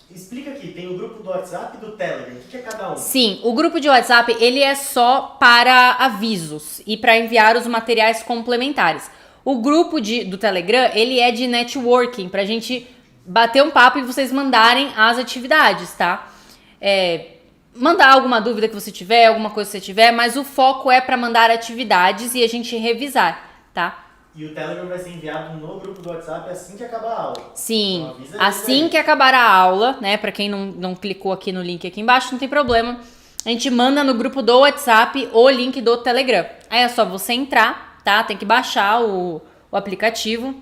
Explica aqui, tem o grupo do WhatsApp e do Telegram, o que é cada um? Sim, o grupo de WhatsApp, ele é só para avisos e para enviar os materiais complementares. O grupo do Telegram, ele é de networking, pra gente bater um papo e vocês mandarem as atividades, tá? Mandar alguma dúvida que você tiver, alguma coisa que você tiver, mas o foco é para mandar atividades e a gente revisar, tá? E o Telegram vai ser enviado no grupo do WhatsApp assim que acabar a aula. Sim, então, assim que acabar a aula, né? Pra quem não clicou aqui no link aqui embaixo, não tem problema. A gente manda no grupo do WhatsApp o link do Telegram. Aí é só você entrar, tá? Tem que baixar o aplicativo.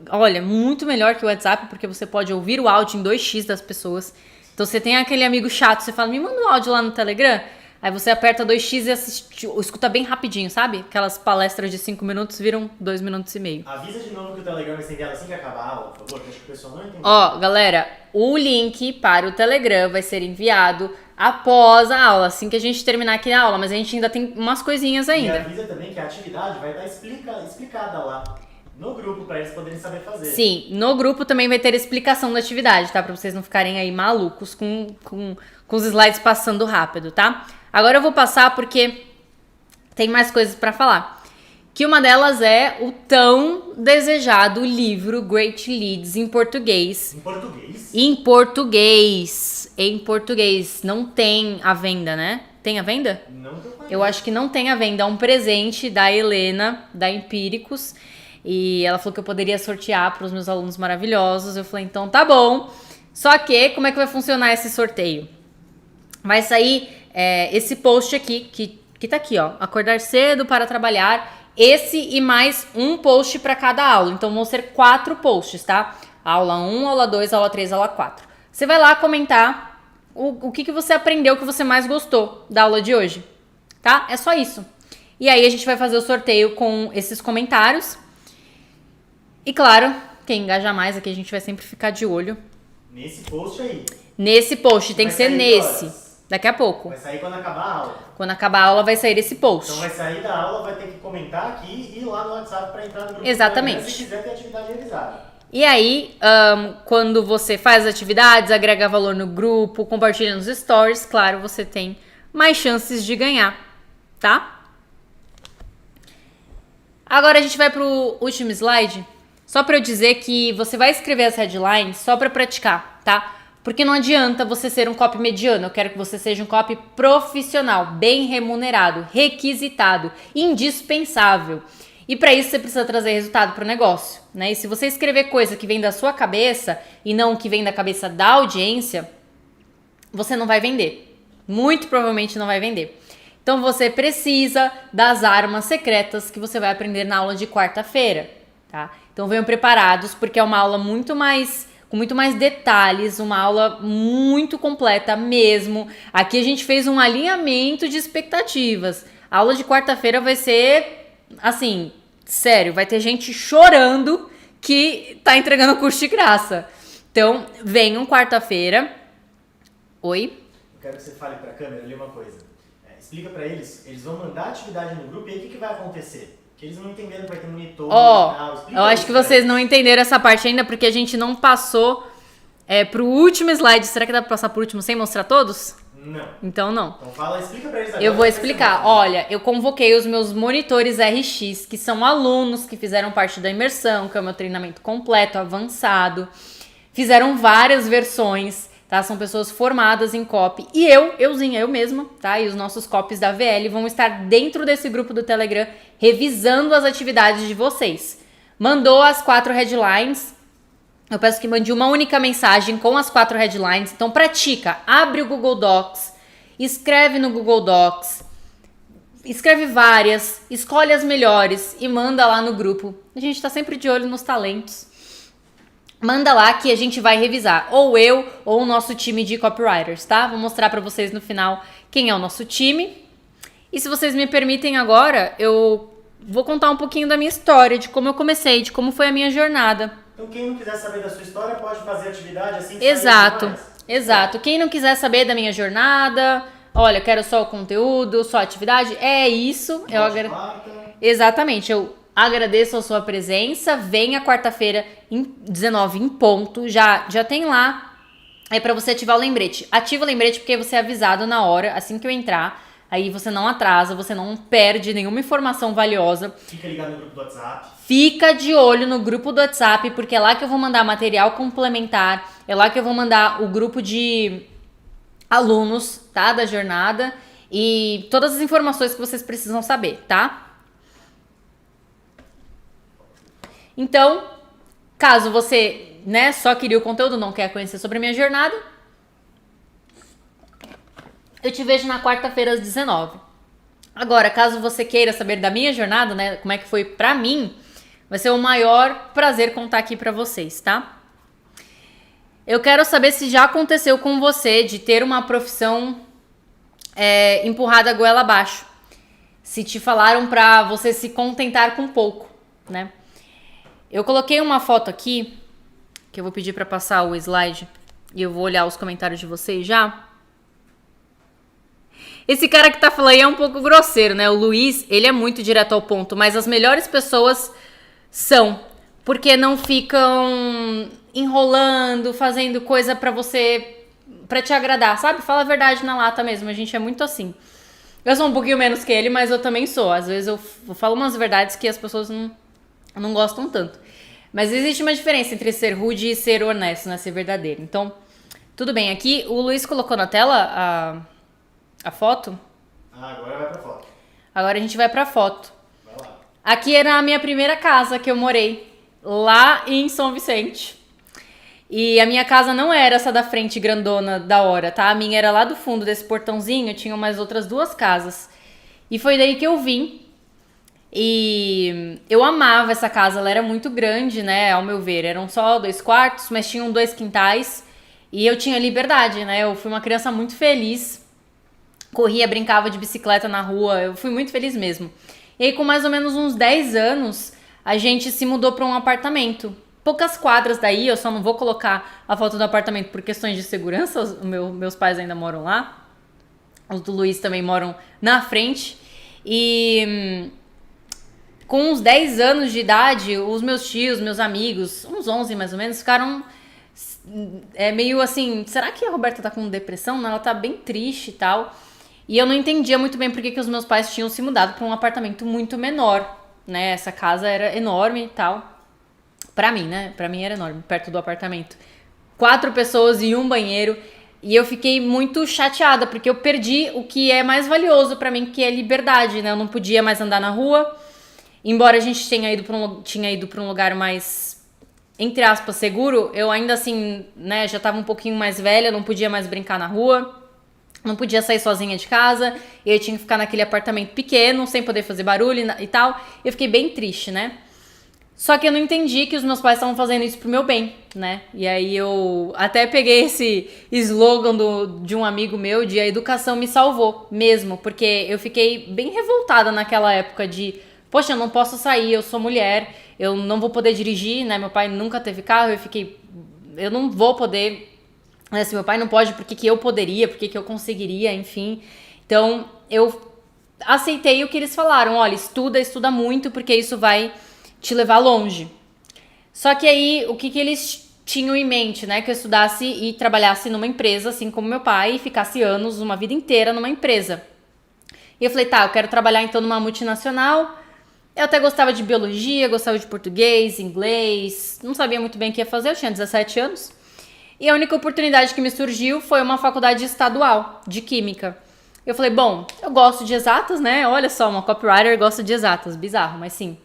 Olha, muito melhor que o WhatsApp, porque você pode ouvir o áudio em 2x das pessoas. Então você tem aquele amigo chato, você fala, me manda um áudio lá no Telegram. Aí você aperta 2x e escuta bem rapidinho, sabe? Aquelas palestras de 5 minutos viram 2 minutos e meio. Avisa de novo que o Telegram vai ser enviado assim que acabar a aula, por favor, que acho que o pessoal não entendeu. Ó, galera, o link para o Telegram vai ser enviado após a aula, assim que a gente terminar aqui a aula. Mas a gente ainda tem umas coisinhas ainda. E avisa também que a atividade vai estar explicada lá no grupo, para eles poderem saber fazer. Sim, no grupo também vai ter explicação da atividade, tá? Pra vocês não ficarem aí malucos com os slides passando rápido, tá? Agora eu vou passar porque tem mais coisas pra falar. Que uma delas é o tão desejado livro Great Leads em português. Em português? Em português. Em português. Não tem à venda, né? Tem à venda? Não que eu conheço. Eu acho que não tem à venda. É um presente da Helena, da Empíricos. E ela falou que eu poderia sortear para os meus alunos maravilhosos. Eu falei, então tá bom. Só que, como é que vai funcionar esse sorteio? Vai sair esse post aqui, que tá aqui, ó. Acordar cedo para trabalhar. Esse e mais um post para cada aula. Então vão ser 4 posts, tá? Aula 1, aula 2, aula 3, aula 4. Você vai lá comentar o que você aprendeu, que você mais gostou da aula de hoje, tá? É só isso. E aí a gente vai fazer o sorteio com esses comentários. E claro, quem engaja mais aqui a gente vai sempre ficar de olho. Nesse post aí. Nesse post, tem que ser nesse. Horas. Daqui a pouco. Vai sair quando acabar a aula. Quando acabar a aula vai sair esse post. Então vai sair da aula, vai ter que comentar aqui e ir lá no WhatsApp para entrar no grupo. Exatamente. Se quiser ter atividade revisada. E aí, quando você faz atividades, agrega valor no grupo, compartilha nos stories, claro, você tem mais chances de ganhar, tá? Agora a gente vai pro último slide, só para eu dizer que você vai escrever as headlines só para praticar, tá? Porque não adianta você ser um copy mediano, eu quero que você seja um copy profissional, bem remunerado, requisitado, indispensável. E para isso você precisa trazer resultado para o negócio, né? E se você escrever coisa que vem da sua cabeça e não que vem da cabeça da audiência, você não vai vender. Muito provavelmente não vai vender. Então você precisa das armas secretas que você vai aprender na aula de quarta-feira, tá? Então venham preparados, porque é uma aula com muito mais detalhes, uma aula muito completa mesmo. Aqui a gente fez um alinhamento de expectativas. A aula de quarta-feira vai ser, assim, sério, vai ter gente chorando que tá entregando o curso de graça. Então, venham quarta-feira. Oi? Eu quero que você fale pra câmera ali uma coisa. Explica pra eles vão mandar atividade no grupo e aí o que vai acontecer? Que eles não entenderam que vai ter monitor e tal. Eu acho que vocês não entenderam essa parte ainda, porque a gente não passou pro último slide. Será que dá pra passar pro último sem mostrar todos? Não. Então não. Então explica pra eles agora. Eu vou explicar. Olha, eu convoquei os meus monitores RX, que são alunos que fizeram parte da imersão, que é o meu treinamento completo, avançado. Fizeram várias versões, tá? São pessoas formadas em copy. E eu mesma, tá? E os nossos copies da VL vão estar dentro desse grupo do Telegram, revisando as atividades de vocês. Mandou as 4 headlines. Eu peço que mande uma única mensagem com as 4 headlines. Então pratica, abre o Google Docs, escreve no Google Docs, escreve várias, escolhe as melhores e manda lá no grupo. A gente tá sempre de olho nos talentos. manda lá que a gente vai revisar. Ou eu, ou o nosso time de copywriters, tá? Vou mostrar pra vocês no final quem é o nosso time. E se vocês me permitem agora, eu vou contar um pouquinho da minha história, de como eu comecei, de como foi a minha jornada. Então quem não quiser saber da sua história pode fazer atividade assim que Exato, exato. Quem não quiser saber da minha jornada, olha, eu quero só o conteúdo, só a atividade, é isso. Exatamente, eu agradeço a sua presença. Venha quarta-feira, 19 em ponto, já tem lá, é pra você ativar o lembrete. Ativa o lembrete porque você é avisado na hora, assim que eu entrar. Aí você não atrasa, você não perde nenhuma informação valiosa. Fica ligado no grupo do WhatsApp. Fica de olho no grupo do WhatsApp, porque é lá que eu vou mandar material complementar, é lá que eu vou mandar o grupo de alunos, tá, da jornada e todas as informações que vocês precisam saber, tá? Então, caso você, né, só queria o conteúdo, não quer conhecer sobre a minha jornada, eu te vejo na quarta-feira às 19. Agora, caso você queira saber da minha jornada, né, como é que foi pra mim, vai ser o maior prazer contar aqui pra vocês, tá? Eu quero saber se já aconteceu com você de ter uma profissão empurrada a goela abaixo. Se te falaram pra você se contentar com pouco, né? Eu coloquei uma foto aqui, que eu vou pedir pra passar o slide, e eu vou olhar os comentários de vocês já. Esse cara que tá falando aí é um pouco grosseiro, né? O Luiz, ele é muito direto ao ponto, mas as melhores pessoas são, porque não ficam enrolando, fazendo coisa pra você, pra te agradar, sabe? Fala a verdade na lata mesmo, a gente é muito assim. Eu sou um pouquinho menos que ele, mas eu também sou. Às vezes eu falo umas verdades que as pessoas não gostam tanto. Mas existe uma diferença entre ser rude e ser honesto, né? Ser verdadeiro. Então, tudo bem. Aqui o Luiz colocou na tela a foto. Agora vai pra foto. Agora a gente vai pra foto. Vai lá. Aqui era a minha primeira casa que eu morei, lá em São Vicente. E a minha casa não era essa da frente grandona da hora, tá? A minha era lá do fundo desse portãozinho, tinha mais outras 2 casas. E foi daí que eu vim. E eu amava essa casa, ela era muito grande, né? Ao meu ver, eram só 2 quartos, mas tinham 2 quintais. E eu tinha liberdade, né? Eu fui uma criança muito feliz. Corria, brincava de bicicleta na rua, eu fui muito feliz mesmo. E aí, com mais ou menos uns 10 anos, a gente se mudou para um apartamento. Poucas quadras daí, eu só não vou colocar a foto do apartamento por questões de segurança, meus pais ainda moram lá. Os do Luiz também moram na frente. E com uns 10 anos de idade, os meus tios, meus amigos, uns 11 mais ou menos, ficaram meio assim, será que a Roberta tá com depressão? Não, ela tá bem triste e tal. E eu não entendia muito bem porque que os meus pais tinham se mudado para um apartamento muito menor, né? Essa casa era enorme e tal. Pra mim, né? Pra mim era enorme, perto do apartamento. 4 pessoas e um banheiro. E eu fiquei muito chateada, porque eu perdi o que é mais valioso pra mim, que é liberdade, né? Eu não podia mais andar na rua. Embora a gente tinha ido pra um lugar mais, entre aspas, seguro, eu ainda assim, né, já tava um pouquinho mais velha, não podia mais brincar na rua. Não podia sair sozinha de casa, e eu tinha que ficar naquele apartamento pequeno, sem poder fazer barulho e tal. Eu fiquei bem triste, né? Só que eu não entendi que os meus pais estavam fazendo isso pro meu bem, né? E aí eu até peguei esse slogan de um amigo meu, de a educação me salvou mesmo, porque eu fiquei bem revoltada naquela época de, poxa, eu não posso sair, eu sou mulher, eu não vou poder dirigir, né? Meu pai nunca teve carro, eu não vou poder... Se meu pai não pode, por que eu poderia? Por que eu conseguiria? Enfim. Então, eu aceitei o que eles falaram. Olha, estuda muito, porque isso vai te levar longe. Só que aí, o que eles tinham em mente, né? Que eu estudasse e trabalhasse numa empresa, assim como meu pai, e ficasse anos, uma vida inteira numa empresa. E eu falei, tá, eu quero trabalhar então numa multinacional. Eu até gostava de biologia, gostava de português, inglês. Não sabia muito bem o que ia fazer, eu tinha 17 anos. E a única oportunidade que me surgiu foi uma faculdade estadual de química. Eu falei, bom, eu gosto de exatas, né? Olha só, uma copywriter gosta de exatas. Bizarro, mas sim.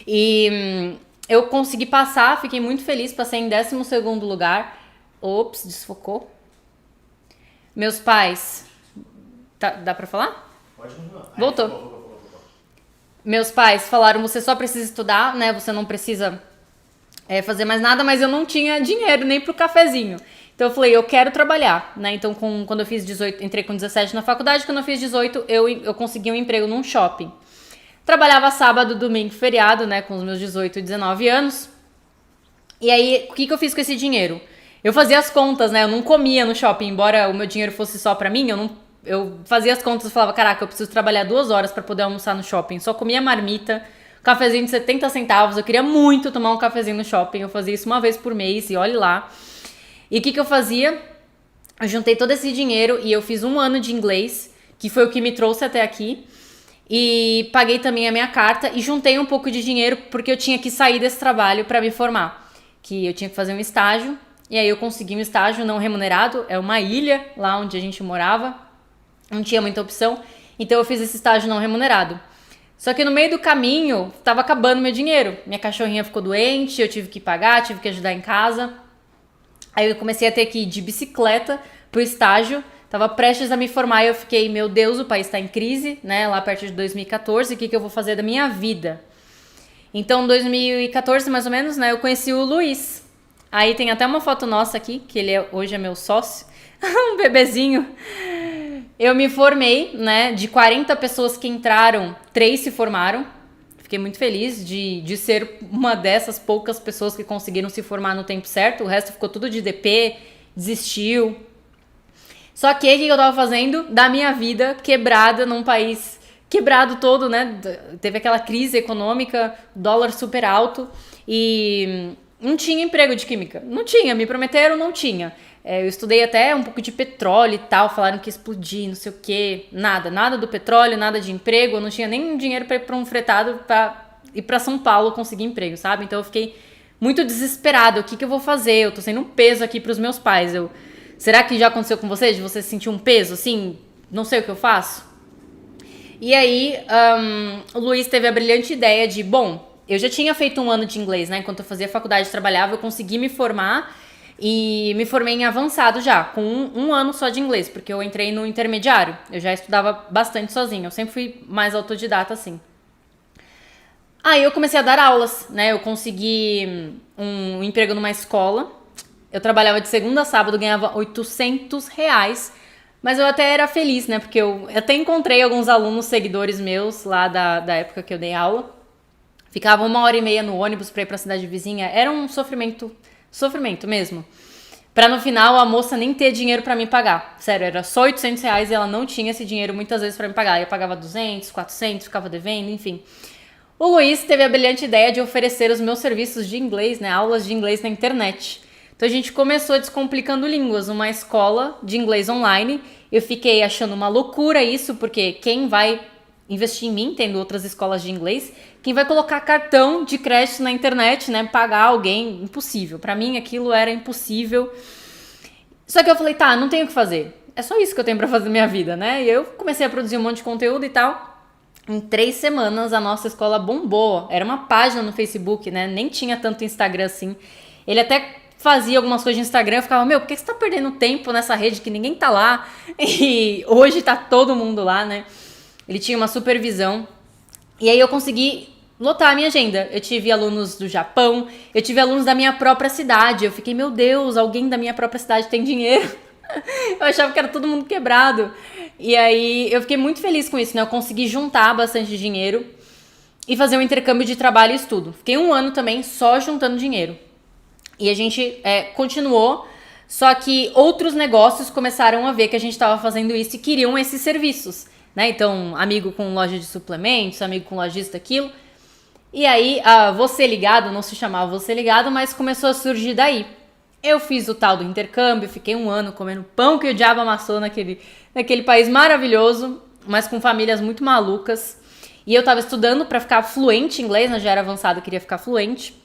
E eu consegui passar, fiquei muito feliz, passei em 12º lugar. Ops, desfocou. Meus pais... dá pra falar? Pode continuar. Voltou. Voltou. Meus pais falaram, você só precisa estudar, né? Você não precisa fazer mais nada, mas eu não tinha dinheiro nem pro cafezinho. Então eu falei, eu quero trabalhar, né? Então quando eu fiz 18, entrei com 17 na faculdade, quando eu fiz 18, eu consegui um emprego num shopping. Trabalhava sábado, domingo, feriado, né? Com os meus 18 e 19 anos. E aí, o que eu fiz com esse dinheiro? Eu fazia as contas, né? Eu não comia no shopping, embora o meu dinheiro fosse só pra mim, eu fazia as contas e falava, caraca, eu preciso trabalhar 2 horas pra poder almoçar no shopping. Só comia marmita, cafezinho de 70 centavos. Eu queria muito tomar um cafezinho no shopping. Eu fazia isso uma vez por mês e olhe lá. E o que eu fazia? Eu juntei todo esse dinheiro e eu fiz 1 ano de inglês, que foi o que me trouxe até aqui. E paguei também a minha carta e juntei um pouco de dinheiro porque eu tinha que sair desse trabalho pra me formar. Que eu tinha que fazer um estágio. E aí eu consegui um estágio não remunerado. É uma ilha lá onde a gente morava. Não tinha muita opção. Então eu fiz esse estágio não remunerado. Só que no meio do caminho, tava acabando meu dinheiro. Minha cachorrinha ficou doente, eu tive que pagar, tive que ajudar em casa. Aí eu comecei a ter que ir de bicicleta pro estágio. Tava prestes a me formar e eu fiquei, meu Deus, o país tá em crise, né? Lá perto de 2014, o que eu vou fazer da minha vida? Então, em 2014, mais ou menos, né? Eu conheci o Luiz. Aí tem até uma foto nossa aqui, que ele hoje é meu sócio. Um bebezinho. Eu me formei, né? De 40 pessoas que entraram, 3 se formaram. Fiquei muito feliz de ser uma dessas poucas pessoas que conseguiram se formar no tempo certo. O resto ficou tudo de DP, desistiu. Só que o que eu tava fazendo da minha vida quebrada num país quebrado todo, né? Teve aquela crise econômica, dólar super alto e não tinha emprego de química. Não tinha, me prometeram, não tinha. Eu estudei até um pouco de petróleo e tal, falaram que ia explodir, não sei o quê. Nada do petróleo, nada de emprego. Eu não tinha nem dinheiro pra ir pra um fretado pra ir pra São Paulo conseguir emprego, sabe? Então eu fiquei muito desesperada. O que eu vou fazer? Eu tô sendo um peso aqui pros meus pais. Será que já aconteceu com você? De você sentir um peso, assim? Não sei o que eu faço? E aí, o Luiz teve a brilhante ideia de, bom, eu já tinha feito 1 ano de inglês, né? Enquanto eu fazia faculdade e trabalhava, eu consegui me formar e me formei em avançado já, com um ano só de inglês, porque eu entrei no intermediário. Eu já estudava bastante sozinha, eu sempre fui mais autodidata, assim. Aí eu comecei a dar aulas, né? Eu consegui um emprego numa escola. Eu trabalhava de segunda a sábado, ganhava R$800, mas eu até era feliz, né? Porque eu até encontrei alguns alunos seguidores meus lá da época que eu dei aula. Ficava 1h30 no ônibus pra ir pra cidade vizinha. Era um sofrimento mesmo. Pra no final a moça nem ter dinheiro pra me pagar. Sério, era só R$800 e ela não tinha esse dinheiro muitas vezes pra me pagar. Eu pagava 200, 400, ficava devendo, enfim. O Luiz teve a brilhante ideia de oferecer os meus serviços de inglês, né? Aulas de inglês na internet. Então a gente começou Descomplicando Línguas, uma escola de inglês online. Eu fiquei achando uma loucura isso, porque quem vai investir em mim, tendo outras escolas de inglês, quem vai colocar cartão de crédito na internet, né, pagar alguém, impossível. Pra mim aquilo era impossível. Só que eu falei, tá, não tenho o que fazer. É só isso que eu tenho pra fazer na minha vida, né? E eu comecei a produzir um monte de conteúdo e tal. Em 3 semanas a nossa escola bombou. Era uma página no Facebook, né? Nem tinha tanto Instagram assim. Ele até fazia algumas coisas de Instagram, eu ficava, por que você tá perdendo tempo nessa rede que ninguém tá lá? E hoje tá todo mundo lá, né? Ele tinha uma supervisão. E aí eu consegui lotar a minha agenda. Eu tive alunos do Japão, eu tive alunos da minha própria cidade. Eu fiquei, meu Deus, alguém da minha própria cidade tem dinheiro. Eu achava que era todo mundo quebrado. E aí eu fiquei muito feliz com isso, né? Eu consegui juntar bastante dinheiro e fazer um intercâmbio de trabalho e estudo. Fiquei 1 ano também só juntando dinheiro. E a gente continuou, só que outros negócios começaram a ver que a gente estava fazendo isso e queriam esses serviços, né? Então, amigo com loja de suplementos, amigo com lojista, aquilo. E aí, Você Ligado, não se chamava Você Ligado, mas começou a surgir daí. Eu fiz o tal do intercâmbio, fiquei 1 ano comendo pão que o diabo amassou naquele país maravilhoso, mas com famílias muito malucas. E eu tava estudando para ficar fluente em inglês, né? Já era avançado, queria ficar fluente.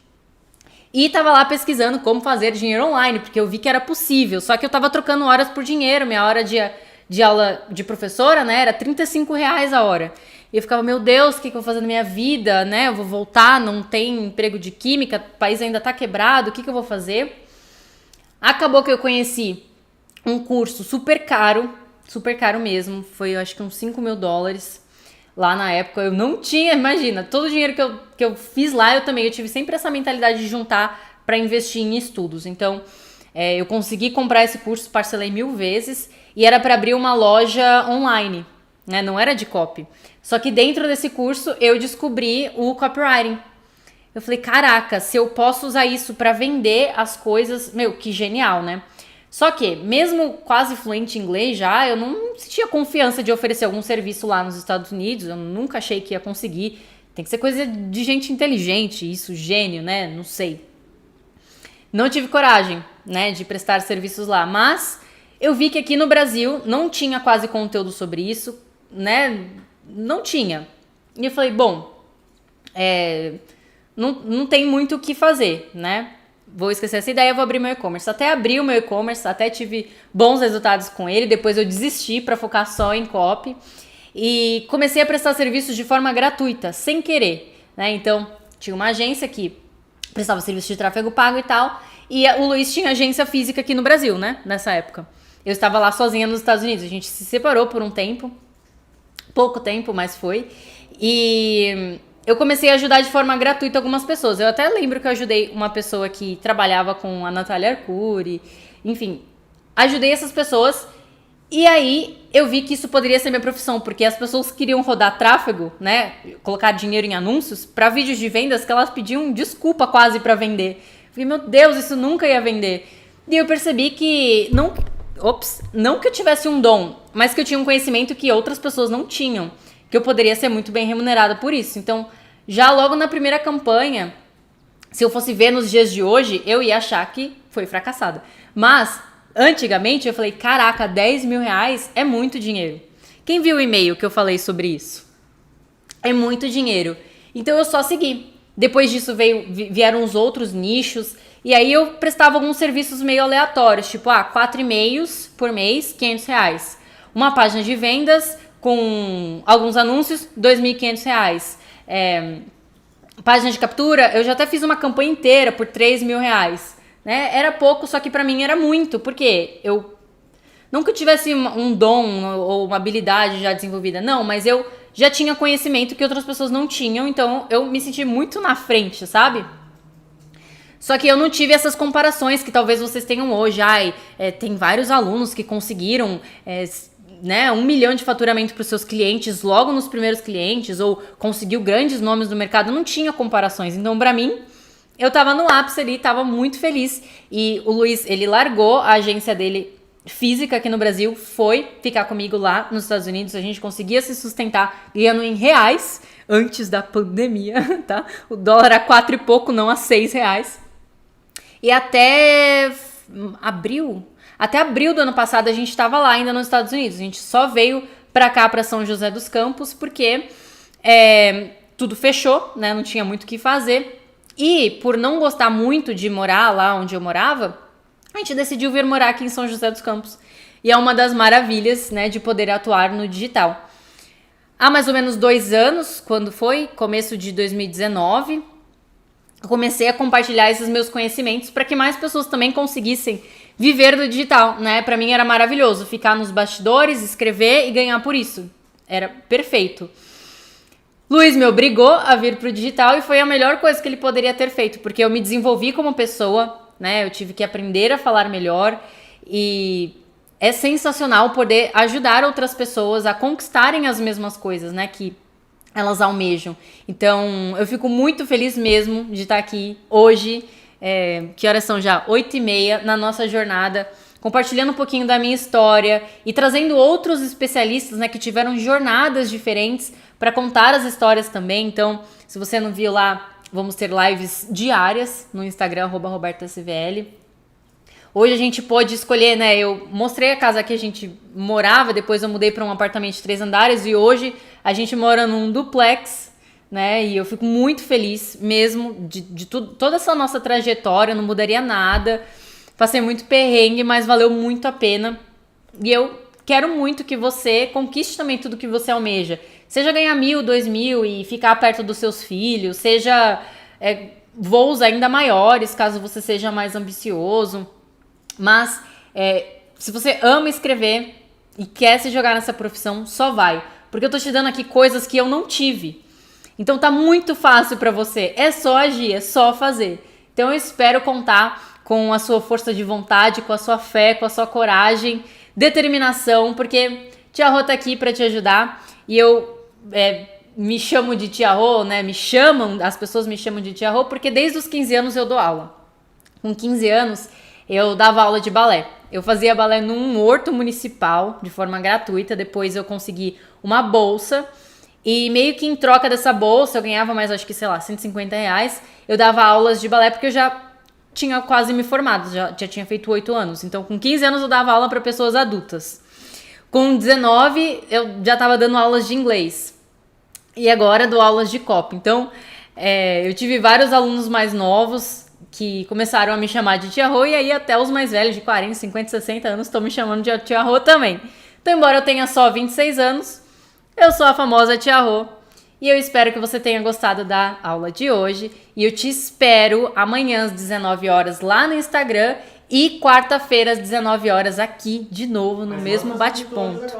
E tava lá pesquisando como fazer dinheiro online, porque eu vi que era possível. Só que eu tava trocando horas por dinheiro. Minha hora de aula de professora, né, era R$35 a hora. E eu ficava, meu Deus, o que eu vou fazer na minha vida, né? Eu vou voltar, não tem emprego de química, o país ainda tá quebrado, o que eu vou fazer? Acabou que eu conheci um curso super caro mesmo. Foi, eu acho que uns $5.000. Lá na época eu não tinha, imagina, todo o dinheiro que eu fiz lá, eu tive sempre essa mentalidade de juntar para investir em estudos. Então, eu consegui comprar esse curso, parcelei 1000 vezes e era para abrir uma loja online, né? Não era de copy. Só que dentro desse curso eu descobri o copywriting. Eu falei, caraca, se eu posso usar isso para vender as coisas, que genial, né? Só que, mesmo quase fluente em inglês já, eu não sentia confiança de oferecer algum serviço lá nos Estados Unidos, eu nunca achei que ia conseguir. Tem que ser coisa de gente inteligente, isso, gênio, né? Não sei. Não tive coragem, né, de prestar serviços lá, mas eu vi que aqui no Brasil não tinha quase conteúdo sobre isso, né? Não tinha. E eu falei, bom, não tem muito o que fazer, né? Vou esquecer essa ideia, vou abrir meu e-commerce. Até abri o meu e-commerce, até tive bons resultados com ele, depois eu desisti para focar só em copy e comecei a prestar serviços de forma gratuita, sem querer, né? Então, tinha uma agência que prestava serviço de tráfego pago e tal, e o Luiz tinha agência física aqui no Brasil, né? Nessa época. Eu estava lá sozinha nos Estados Unidos, a gente se separou por um tempo, pouco tempo, mas foi, e eu comecei a ajudar de forma gratuita algumas pessoas. Eu até lembro que eu ajudei uma pessoa que trabalhava com a Natália Arcuri. Enfim, ajudei essas pessoas. E aí eu vi que isso poderia ser minha profissão. Porque as pessoas queriam rodar tráfego, né? Colocar dinheiro em anúncios para vídeos de vendas que elas pediam desculpa quase para vender. Eu falei, meu Deus, isso nunca ia vender. E eu percebi que não que eu tivesse um dom, mas que eu tinha um conhecimento que outras pessoas não tinham. Que eu poderia ser muito bem remunerada por isso. Então, já logo na primeira campanha, se eu fosse ver nos dias de hoje, eu ia achar que foi fracassada. Mas, antigamente, eu falei, caraca, 10 mil reais é muito dinheiro. Quem viu o e-mail que eu falei sobre isso? É muito dinheiro. Então, eu só segui. Depois disso, vieram os outros nichos. E aí, eu prestava alguns serviços meio aleatórios. Tipo, 4 e-mails por mês, 500 reais. Uma página de vendas com alguns anúncios, 2.500 reais. Página de captura, eu já até fiz uma campanha inteira por 3 mil reais, né? Era pouco, só que pra mim era muito, porque eu não que eu tivesse um dom ou uma habilidade já desenvolvida, não, mas eu já tinha conhecimento que outras pessoas não tinham, então eu me senti muito na frente, sabe? Só que eu não tive essas comparações que talvez vocês tenham hoje. Tem vários alunos que conseguiram 1 milhão de faturamento para os seus clientes logo nos primeiros clientes, ou conseguiu grandes nomes do mercado. Não tinha comparações. Então, para mim, eu tava no ápice ali, tava muito feliz. E o Luiz, ele largou a agência dele física aqui no Brasil, foi ficar comigo lá nos Estados Unidos. A gente conseguia se sustentar ganhando em reais antes da pandemia, tá? O dólar a 4 e pouco, não a 6 reais. E até abril do ano passado a gente estava lá ainda nos Estados Unidos. A gente só veio pra cá, pra São José dos Campos, porque tudo fechou, né? Não tinha muito o que fazer. E por não gostar muito de morar lá onde eu morava, a gente decidiu vir morar aqui em São José dos Campos. E é uma das maravilhas, né, de poder atuar no digital. Há mais ou menos 2 anos, quando foi? Começo de 2019, eu comecei a compartilhar esses meus conhecimentos para que mais pessoas também conseguissem viver do digital, né? Para mim era maravilhoso ficar nos bastidores, escrever e ganhar por isso. Era perfeito. Luiz me obrigou a vir pro digital e foi a melhor coisa que ele poderia ter feito, porque eu me desenvolvi como pessoa, né? Eu tive que aprender a falar melhor e é sensacional poder ajudar outras pessoas a conquistarem as mesmas coisas, né? Que elas almejam. Então, eu fico muito feliz mesmo de estar aqui hoje. Que horas são já? 8h30 na nossa jornada, compartilhando um pouquinho da minha história e trazendo outros especialistas, né, que tiveram jornadas diferentes para contar as histórias também. Então, se você não viu lá, vamos ter lives diárias no Instagram, @RobertaCVL. Hoje a gente pôde escolher, né? Eu mostrei a casa que a gente morava, depois eu mudei para um apartamento de 3 andares e hoje a gente mora num duplex, né? E eu fico muito feliz mesmo de toda essa nossa trajetória, eu não mudaria nada. Passei muito perrengue, mas valeu muito a pena. E eu quero muito que você conquiste também tudo que você almeja. Seja ganhar 1.000, 2.000 e ficar perto dos seus filhos, seja voos ainda maiores, caso você seja mais ambicioso. Mas se você ama escrever e quer se jogar nessa profissão, só vai. Porque eu tô te dando aqui coisas que eu não tive. Então tá muito fácil pra você. É só agir, é só fazer. Então eu espero contar com a sua força de vontade, com a sua fé, com a sua coragem, determinação, porque Tia Rô tá aqui para te ajudar e eu me chamo de Tia Rô, né? As pessoas me chamam de Tia Rô porque desde os 15 anos eu dou aula. Com 15 anos eu dava aula de balé. Eu fazia balé num horto municipal de forma gratuita, depois eu consegui uma bolsa e meio que em troca dessa bolsa eu ganhava mais, acho que, sei lá, R$150, eu dava aulas de balé porque eu já tinha quase me formado, já tinha feito 8 anos. Então, com 15 anos eu dava aula para pessoas adultas. Com 19, eu já estava dando aulas de inglês. E agora dou aulas de copy. Então, eu tive vários alunos mais novos que começaram a me chamar de Tia Rô, e aí até os mais velhos, de 40, 50, 60 anos, estão me chamando de Tia Rô também. Então, embora eu tenha só 26 anos, eu sou a famosa Tia Rô. E eu espero que você tenha gostado da aula de hoje. E eu te espero amanhã às 19 horas lá no Instagram e quarta-feira às 19 horas aqui de novo no mesmo bate-ponto.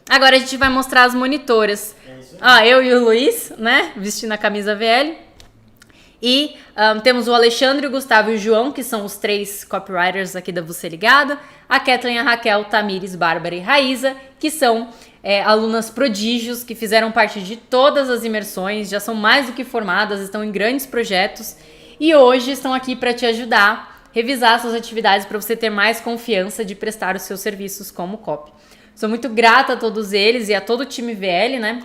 Agora a gente vai mostrar as monitoras. Eu e o Luiz, né? Vestindo a camisa VL. E temos o Alexandre, o Gustavo e o João, que são os 3 copywriters aqui da Você Ligado. A Kathleen, a Raquel, Tamires, Bárbara e Raíza, que são alunas prodígios que fizeram parte de todas as imersões, já são mais do que formadas, estão em grandes projetos e hoje estão aqui para te ajudar, revisar suas atividades para você ter mais confiança de prestar os seus serviços como copy. Sou muito grata a todos eles e a todo o time VL, né?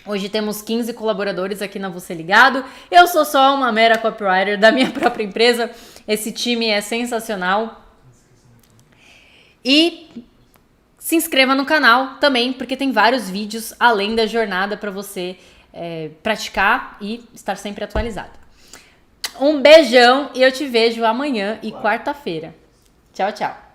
Hoje temos 15 colaboradores aqui na Você Ligado. Eu sou só uma mera copywriter da minha própria empresa. Esse time é sensacional. E se inscreva no canal também, porque tem vários vídeos além da jornada para você praticar e estar sempre atualizado. Um beijão e eu te vejo amanhã e quarta-feira. Tchau, tchau.